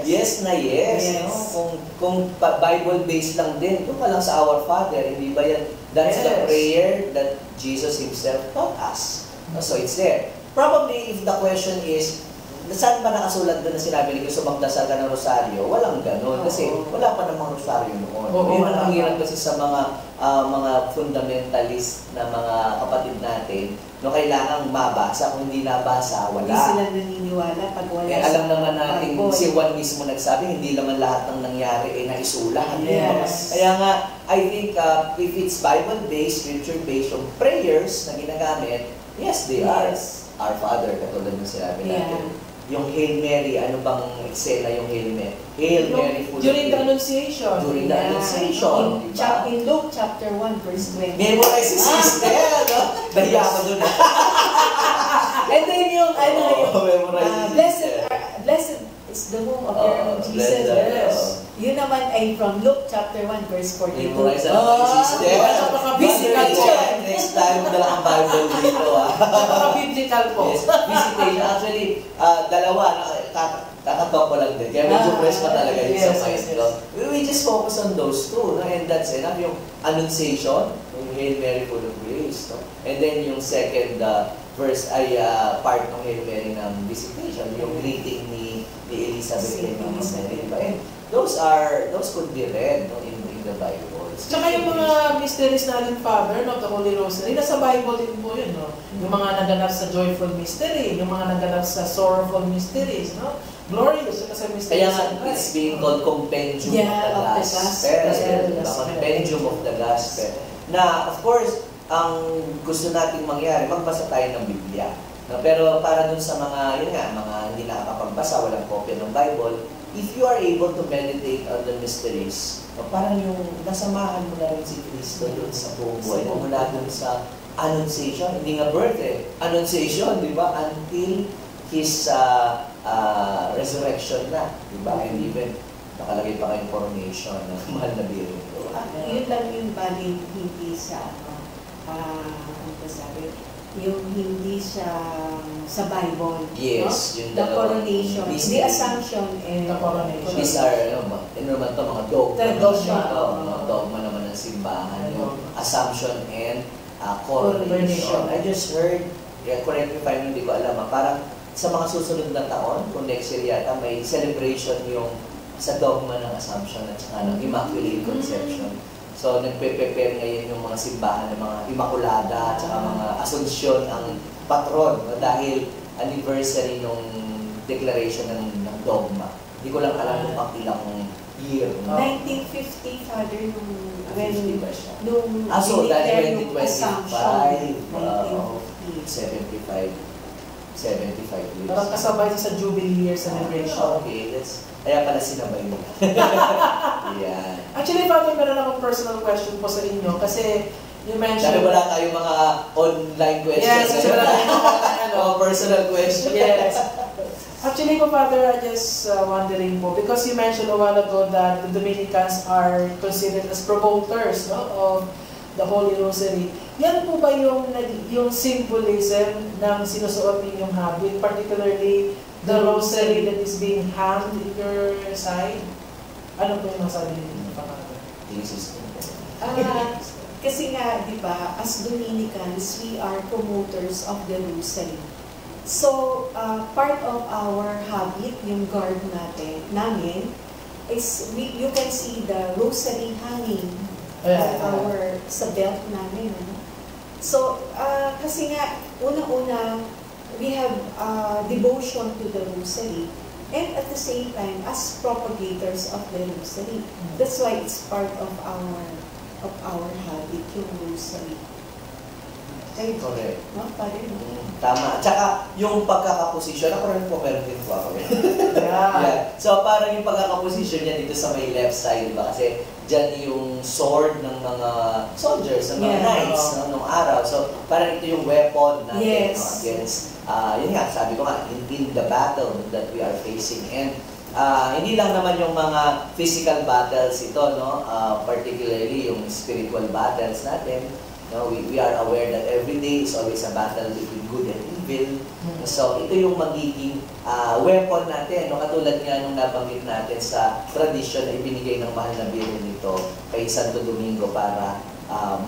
Yes na yes. Yes. No? Kung Bible-based lang din, doon ka lang sa Our Father, hindi ba yan? That's the prayer that Jesus Himself taught us. So it's there. Probably, if the question is, saan ba nakasulat doon na sinabi ni Cristo magdasal ka ng Rosaryo? Walang ganun. Kasi wala pa namang Rosaryo noon. Ngayon, ang hirap kasi sa mga fundamentalist na mga kapatid natin, no, kailangang mabasa. Kung hindi nabasa, wala. Hindi sila naniniwala pag wala. Alam naman natin, si Juan mismo nagsabi, hindi naman lahat ng nangyari naisulat. Yes. Kaya nga, I think if it's Bible-based, scripture-based, yung prayers na ginagamit, yes, they are. Our Father, katulad ng sinabi natin. Yung Hail Mary, ano bang eksena yung Hail Mary? Hail Mary, full of During the grace. Annunciation. During the Annunciation. In Luke chapter 1, verse 20. Memorize si sister, no? Dahiya ko dun. And then yung, Memorize blessed is the womb of your Jesus. Yes. Yun naman ay from Luke chapter 1, verse 42. Memorize na si sister. Napaka-biblical. Next time, dala ang Bible dito, Napaka-biblical po. Yes, visitation. Actually, dalawa, kakatalk ko lang din. Kaya medyo press pa talaga yun sa mind ko. We just focus on those two, no? And that's enough. Yung Annunciation, yung Hail Mary full of grace, no? And then yung second verse ay part ng Hail Mary ng visitation, yung greeting ni Elizabeth and Mama Mary. And those could be read, no, in the Bible. Tsaka yung mga mysteries natin, Father, no, the Holy Rosary, nasa Bible din po yun, no? Yung mga naganap sa joyful mystery, yung mga naganap sa sorrowful mysteries, no? Glorious, yung sa mysteries. Kaya nga, it's being called Compendium of the Gospel. Compendium of the Gospel. Na, of course, ang gusto nating mangyari, magbasa tayo ng Biblia. No? Pero para dun sa mga, yun nga, mga hindi nakakapagbasa, walang kopya ng Bible, if you are able to meditate on the mysteries, parang yung nasamahan mo na rin si Cristo doon sa buong buhay mo, mula doon sa Annunciation, hindi nga birth Annunciation, di ba? Until His resurrection na, di ba? And even nakalagay pa kayong coronation ng mahal na birin ko. Yun lang yung bali hindi sa ano ba sabi? yung hindi siya sa Bible. Yes, no? yung The dalawang coronation, mystery. the assumption, and The coronation. These are, naman to, mga dogma. Tradition. Mga dogma naman ng simbahan, yung assumption and coronation. Coronation. I just heard, correct me if hindi ko alam, parang sa mga susunod na taon, kung next year yata, may celebration yung sa dogma ng assumption at saka ng Immaculate Conception. So, nagpe-prepare ngayon yung mga simbahan ng mga Immaculada at saka mga Asunsyon ang patron, no? Dahil anniversary ng declaration ng dogma. Hindi ko lang alam kung pang ilang year. No? 1950, Father, nung 50 ba siya? nung So, dineclare dahil yung 2025, assumption, 1950. 75 years. Parang kasabay sa Jubilee Year celebration. Okay, kaya pala sinabay mo. Yeah. Actually, Father, meron akong personal question po sa inyo kasi you mentioned... Dahil wala tayong mga online questions. Yes, kasi wala tayong mga personal questions. Yes. Actually po, Father, I just wondering po, because you mentioned a while ago that the Dominicans are considered as promoters, no, of the Holy Rosary. Yan po ba yung symbolism ng sinusuot ninyong habit, particularly the rosary that is being hung in your side? Ano po yung masabi niyo, Father? Kasi nga, di ba, as Dominicans, we are promoters of the Rosary. So, part of our habit, yung guard namin, is you can see the Rosary hanging sa belt namin. Ano? So, kasi nga, unang-una, we have devotion to the Rosary. And at the same time, as propagators of the Rosary. That's why it's part of our habit, yung Rosary. Okay, correct. No, Father? Tama. Tsaka, yung pagkakaposisyon, ako rin po, meron din po ako. Yeah. So, parang yung pagkakaposisyon niya dito sa may left side, diba? Kasi, dyan yung sword ng mga soldiers, ng mga knights, no, nung araw. So, parang ito yung weapon natin, no, against, yun nga, sabi ko nga, in the battle that we are facing. And, hindi lang naman yung mga physical battles ito, no? Particularly yung spiritual battles natin. No, we are aware that every day is always a battle between good and evil. So, ito yung magiging weapon natin. No? Katulad nga nung nabanggit natin sa tradition na ibinigay ng mahal na biro nito kay Santo Domingo para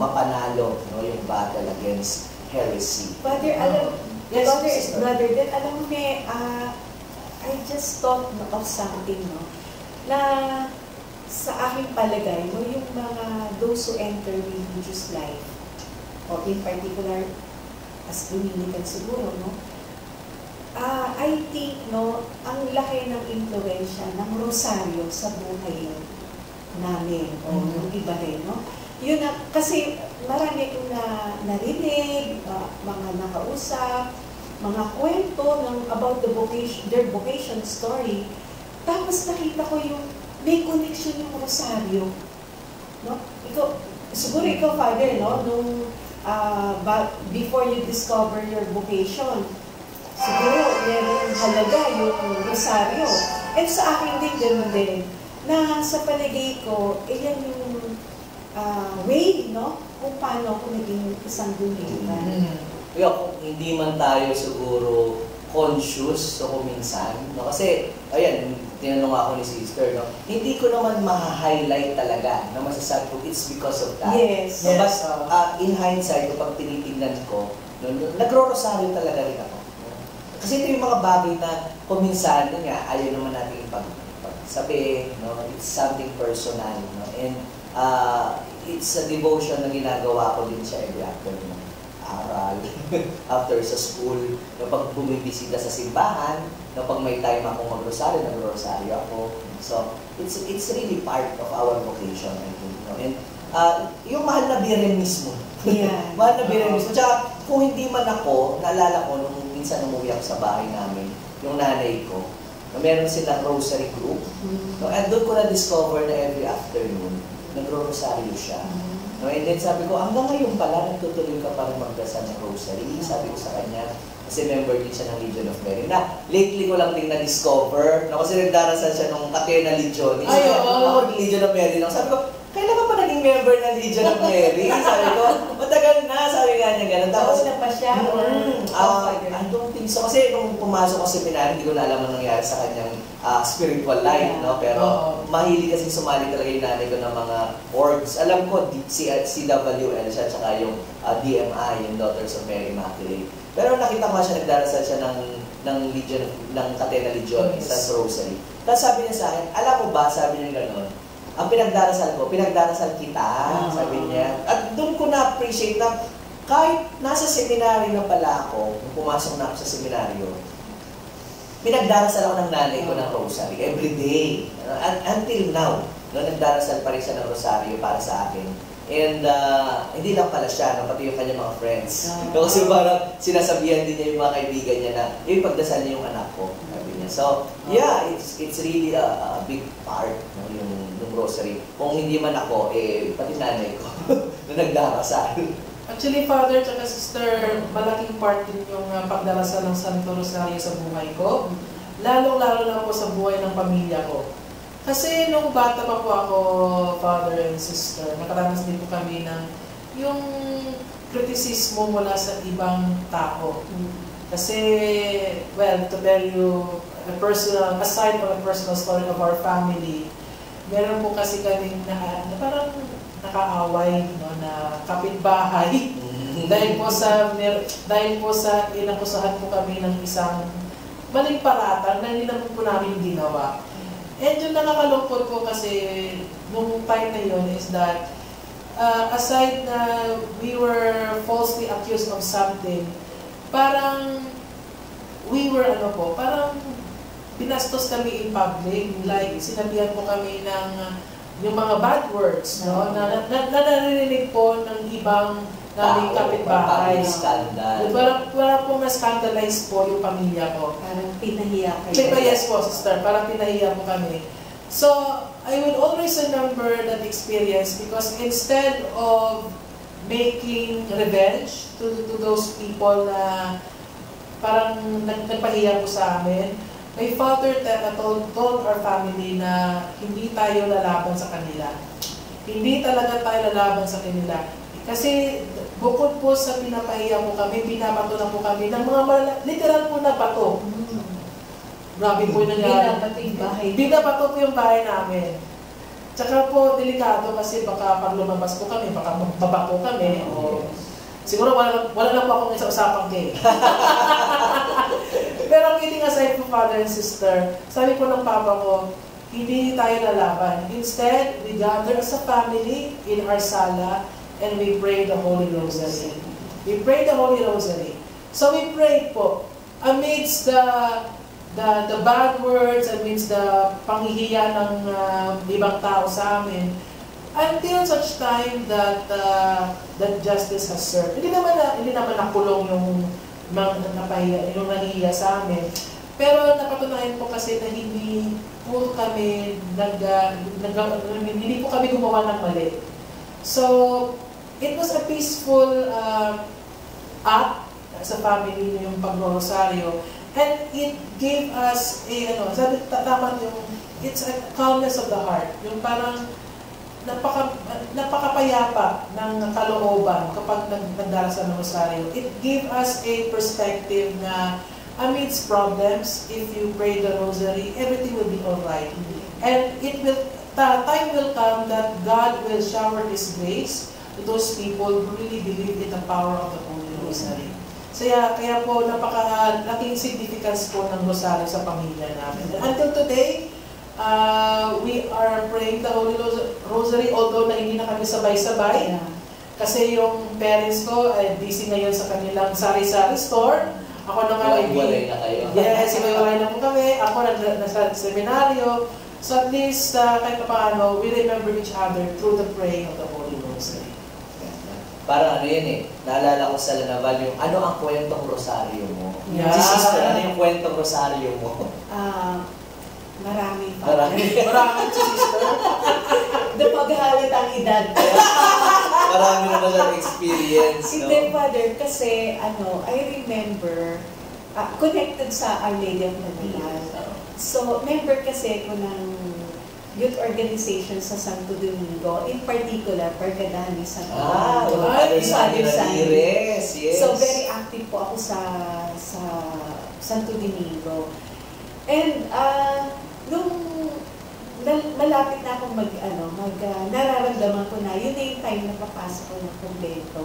mapanalo, no, yung battle against heresy. Father, alam, Yes, Brother, then alam mo, I just thought of something, no, na sa aking palagay, no, yung mga those who enter religious life, or in particular, as Dominican siguro, no? I think, no, ang laki ng impluensya ng rosaryo sa buhay namin, o ng iba rin, no? Yun na, kasi marami kong narinig, mga nakausap, mga kwento about their vocation story, tapos nakita ko yung may connection yung rosaryo, no? Siguro ikaw, Father, no, nung before you discover your vocation, siguro meron halaga yung rosaryo. And sa akin din, gano'n din, na sa palagay ko, yan yung way, no, kung paano ako naging isang Dominican. Kaya kung hindi man tayo siguro conscious so kung minsan, no? Kasi, ayan, tinanong ako ni Sister, no? Hindi ko naman ma-highlight talaga na masasabi ko, it's because of that. Yes. No, but in hindsight, kapag tinitingnan ko, no, nagro-rosaryo talaga rin ako. No? Kasi ito yung mga bagay na kung minsan, no, nga, ayaw naman natin pagsabi, no? It's something personal. No? And it's a devotion na ginagawa ko din siya every afternoon. Aral, after sa school, pag bumibisita sa simbahan, pag may time akong magrosaryo, nagrosaryo ako. So, it's really part of our vocation, I think. No? And yung mahal na biren mismo. Yeah. Mahal na biren mismo. Tsaka, kung hindi man ako, naalala ko, nung minsan umuwi ako sa bahay namin, yung nanay ko, meron silang rosary group. No? And doon ko na-discover na every afternoon, nagro-rosaryo siya. No, and then sabi ko, hanggang ngayon pala, nagtutuloy ka pa rin magdasal ng rosary. Sabi ko sa kanya, kasi member din siya ng Legion of Mary. Na, lately ko lang din na-discover, no, kasi nagdarasal siya nung Catena Legion. Legion of Mary lang. Sabi ko, kailan ka pa naging member ng Legion of Mary? Sabi ko, matagal na. Sabi kaya niya ganun. Tapos, Tapos na pa siya? I don't think so. Kasi nung pumasok ko sa seminar, hindi ko na alam ang nangyari sa kanyang spiritual life, no? Pero mahilig kasi sumali talaga yung nanay ko ng mga orgs. Alam ko, CWL siya, tsaka yung DMI, yung Daughters of Mary Immaculate. Pero nakita ko siya, nagdarasal siya ng Legion, ng Catena Legion, sa Rosary. Tapos sabi niya sa akin, alam mo ba, sabi niya gano'n, ang pinagdarasal ko, pinagdarasal kita, sabi niya. At doon ko na-appreciate na kahit nasa seminary na pala ako, kung pumasok na ako sa seminaryo, pinagdarasal ako ng nanay ko ng rosary every day. Until now, no, nagdarasal pa rin siya ng rosaryo para sa akin. And hindi lang pala siya, no, pati yung kanyang mga friends. Kasi parang sinasabihan din niya yung mga kaibigan niya na, yung pagdasal niya yung anak ko. Sabi niya. So, yeah, it's really a big part, no, yung rosary. Kung hindi man ako, pati nanay ko na nagdarasal. Actually, Father at Sister, malaking part din yung pagdarasal ng Santo Rosario sa buhay ko. Lalong-lalo na po sa buhay ng pamilya ko. Kasi nung bata pa po ako, Father and Sister, nakaranas din po kami ng yung kritisismo mula sa ibang tao. Kasi, well, to tell you aside from a personal story of our family, meron po kasi kaming na parang nakaaway, no, na kapitbahay. dahil po sa inakusahan po kami ng isang maling paratang na hindi naman po namin ginawa. And yung nakakalungkot po kasi nung time na yun is that aside na we were falsely accused of something, parang parang binastos kami in public, like sinabihan po kami ng yung mga bad words, no, na narinig po ng ibang naming kapitbahay. Wala po ma-scandalize po yung pamilya ko. Parang pinahiya kayo. Yes po, Sister. Parang pinahiya po kami. So, I will always remember that experience because instead of making revenge to those people na parang nagpahiya po sa amin, my father told our family na hindi tayo lalaban sa kanila. Hindi talaga tayo lalaban sa kanila. Kasi bukod po sa pinapahiya po kami, binabato na po kami ng mga literal po na bato. Grabe po yung nangyari. Binabato yung bahay. Binabato po yung bahay namin. Tsaka po, delikado kasi baka pag lumabas po kami, baka mababato kami. O, siguro wala lang po akong isa usapang gay. Pero kidding aside po, Father and Sister, sabi po ng Papa ko, hindi tayo lalaban. Instead, we gather as a family in our sala and we pray the Holy Rosary. We pray the Holy Rosary. So we prayed po, amidst the bad words, amidst the panghihiya ng ibang tao sa amin, until such time that justice has served. Hindi naman nakulong yung nahihiya sa amin. Pero napatunayan po kasi na hindi po kami hindi po kami gumawa ng mali. So, it was a peaceful act sa family yung pag-rosaryo. And it gave us sabi tama yung, it's a calmness of the heart. Yung parang napakapayapa ng kalooban kapag nagdarasal ng rosaryo. It gave us a perspective na amidst problems, if you pray the rosary, everything will be alright. And time will come that God will shower His grace to those people who really believe in the power of the Holy Rosary. So kaya po napaka-laking significance po ng rosaryo sa pamilya namin. And until today, we are praying the Holy Rosary, although na hindi na kami sabay-sabay. Kasi yung parents ko ay busy ngayon sa kanilang sari-sari store. Ako na nga yes, iwalay na po kami. Ako nasa seminaryo. So at least, kahit paano, we remember each other through the praying of the Holy Rosary. Parang naalala ko sa Lanaval yung ano ang kwentong rosaryo mo? Yeah. Si Sister, ano yung kwentong rosaryo mo? Marami pa. Marami si Sister. Napaghalat ang edad. Marami na ba experience, no? Hindi, Father, kasi I remember, connected sa Our Lady of Navidad. So, member kasi ako ng youth organization sa Santo Domingo, in particular, Pergadani Santo yung Domingo. Father Sunny Ramirez, yes. So, very active po ako sa Santo Domingo. And, nung malapit na akong nararamdaman ko na, yun na yung time na papasok ko ng kumbento.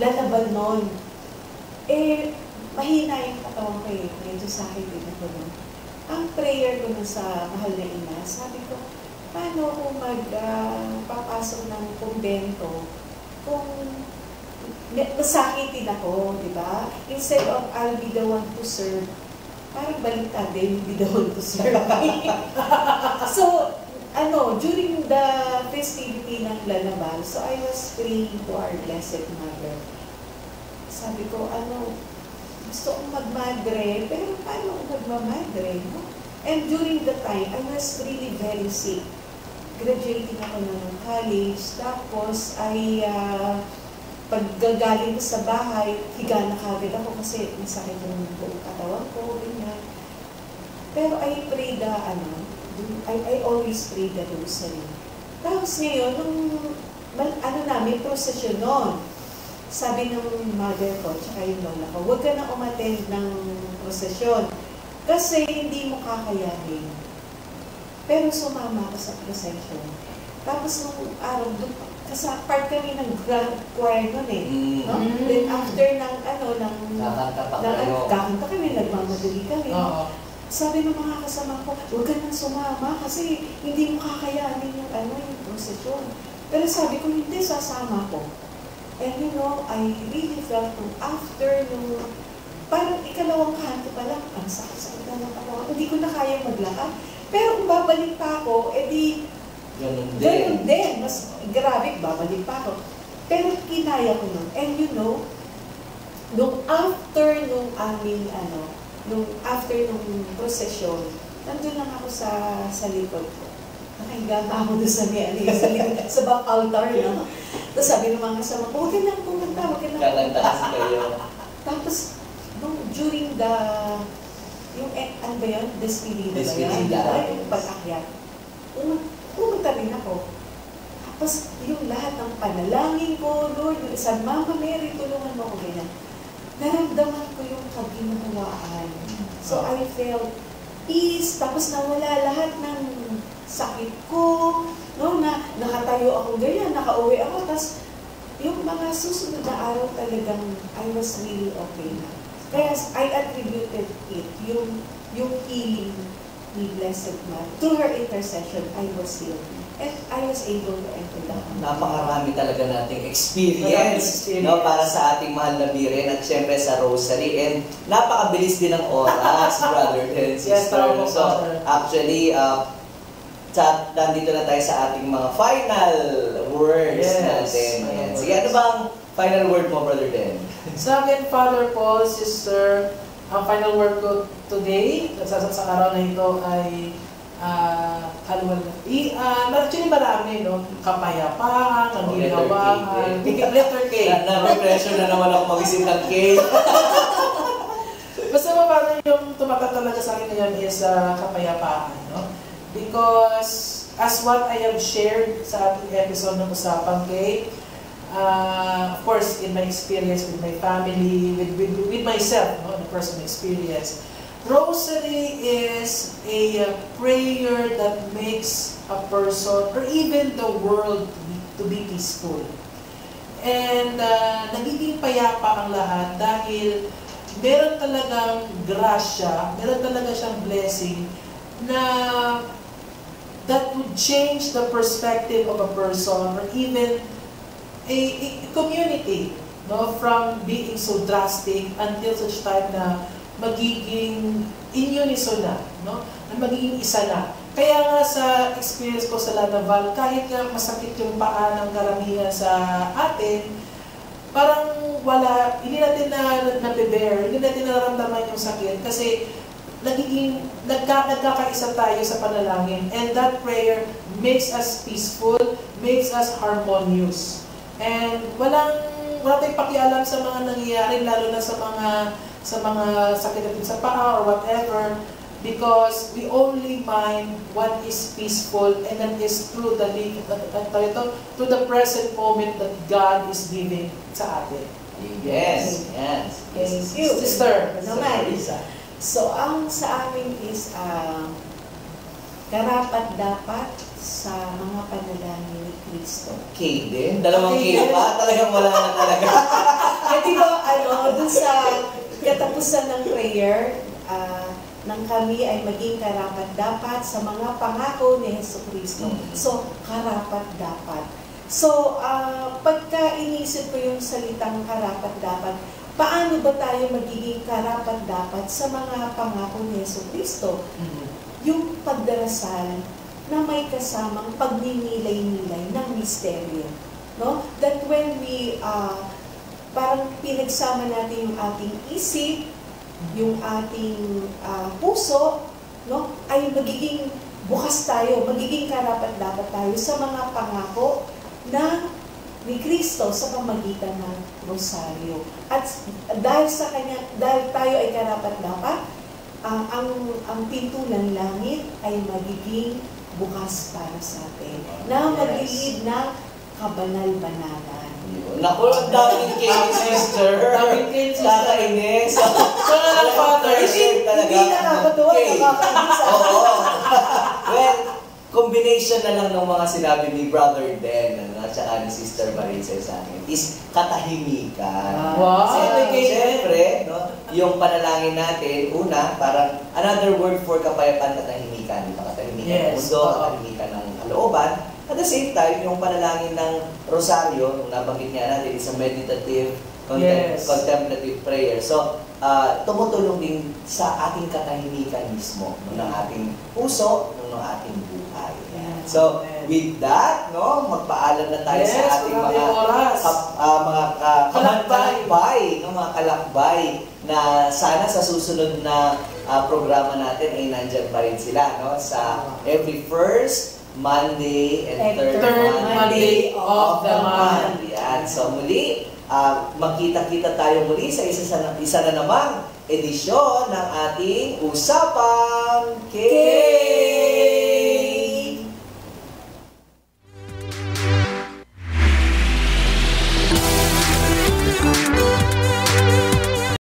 Lalaban nun. Mahina yung katawan ko medyo sakit din ako nun. Ang prayer ko nun sa mahal na ina, sabi ko, paano ako magpapasok ng kumbento kung masakitin ako, di ba? Instead of I'll be the one to serve, parang baliktad din, be the one to serve. So, during the festivity ng Lalabal, so I was praying to our Blessed Mother. Sabi ko, gusto kong magmadre, pero paano ako magmamadre? No? And during the time, I was really very sick. Graduating ako na ng college, tapos paggagaling ko sa bahay, higa na kagad ako kasi masakit yung buong katawan ko, ganyan. Pero I pray I always pray the rosary. Tapos ngayon, may procession noon. Sabi ng mother ko, tsaka yung lola ko, huwag ka na umattend ng prosesyon kasi hindi mo kakayanin. Pero sumama ako sa prosesyon. Tapos nung araw, kasi part kami ng grand choir nun no? Then after kakanta kami, nagmamadali kami. Sabi ng mga kasama ko, huwag ka nang sumama kasi hindi mo kakayanin yung prosesyon. Pero sabi ko, hindi, sasama ko. And I really felt after parang ikalawang kanto pa lang, ang sakit-sakit na ng katawan. Hindi ko na kaya maglakad. Pero kung babalik pa ako, ganun din. Mas grabe, babalik pa ako. Pero kinaya ko nun. And nung after nung procession, nandun lang ako sa likod ko. Nakahiga ako doon sa back altar, no? Tapos sabi ng mga kasama ko, huwag ka lang pumunta, huwag ka lang pumunta. Tapos, during Despedida ba yan? Yung pag-akyat. Pumunta rin ako. Tapos, yung lahat ng panalangin ko, Lord, sabi, Mama Mary, tulungan mo ako ganyan. Naramdaman ko yung kaginawaan. So, I felt peace, tapos nawala lahat ng sakit ko, na nakatayo ako ganyan, nakauwi ako, tapos yung mga susunod na araw talagang I was really okay na. Kaya I attributed it, yung healing ni Blessed Mother. Through her intercession, I was healed. And I was able to enter the house. Napakarami talaga nating experience, no, para sa ating mahal na Biren at syempre sa Rosary. And napakabilis din ng oras, brother and sister. Yes, so, actually, nandito na tayo sa ating mga final words natin. Yan. Sige, ano bang final word mo, Brother Den? Sa akin, Father Paul, Sister, ang final word ko today, sa araw na ito ay actually marami, no? Kapayapaan, naginawahan, letter K. Na-pressure na naman ako mag-isip ng K. Basta parang yung tumatak talaga sa akin ngayon is kapayapaan, no? Because as what I have shared sa ating episode ng Usapang K, of course, in my experience with my family, with myself, no, the personal experience, Rosary is a prayer that makes a person or even the world to be peaceful. And nagiging payapa ang lahat dahil meron talagang grasya, meron talaga siyang blessing na that would change the perspective of a person or even a community, no, from being so drastic until such time na magiging in unison na, no? Na magiging isa na. Kaya nga sa experience ko sa Lanaval, kahit nga masakit yung paa ng karamihan sa atin, parang wala, hindi natin na-bear, hindi natin nararamdaman yung sakit kasi nagkakaisa tayo sa panalangin. And that prayer makes us peaceful, makes us harmonious. And wala tayong pakialam sa mga nangyayari, lalo na sa mga sakit natin sa paa or whatever, because we only mind what is peaceful and that is through to the present moment that God is giving sa atin. Yes. Yes. Thank you. Sister. Naman. Marisa. So, ang sa amin is karapat-dapat sa mga panalangin ni Kristo. K din? Dalawang K pa? Talagang wala na talaga. At diba, dun sa katapusan ng prayer, nang kami ay maging karapat-dapat sa mga pangako ni Hesus Kristo. So, karapat-dapat. So, pagka inisip ko yung salitang karapat-dapat, paano ba tayo magiging karapat-dapat sa mga pangako ni Hesus Kristo? Yung pagdarasal na may kasamang pagninilay-nilay ng misteryo. No? That when we, parang pinagsama natin yung ating isip, yung ating puso, no? Ay magiging bukas tayo, magiging karapat-dapat tayo sa mga pangako na ni Kristo sa pamagitan ng rosaryo. At dahil sa kanya, dahil tayo ay karapat-dapat, ang pinto ng langit ay magiging bukas para sa atin na maglilid ng kabanal-banalan. Naku, ang daming K, sister. Daming K, sister. Kakainis. So, Father, Hindi nakakatuwa, nakakainis. Oo. Well, combination na lang ng mga sinabi ni Brother Den at saka ni Sister Marisa sa akin is katahimikan. Wow. Siyempre, no, yung panalangin natin, una, parang another word for kapayapaan, katahimikan. Diba? Katahimikan ng mundo, katahimikan ng kalooban. At the same time, yung panalangin ng rosaryo, nung nabanggit nga natin, is a meditative, contemplative prayer. So, tumutulong din sa ating katahimikan mismo, ng ating puso, ng ating buhay. So, with that, no, magpaalam na tayo sa ating mga kalakbay na sana sa susunod na programa natin ay nandyan pa rin sila, no, sa every first Monday and third Monday of the month. Yan. So muli, magkita-kita tayo muli sa isa na namang edisyon ng ating Usapang K.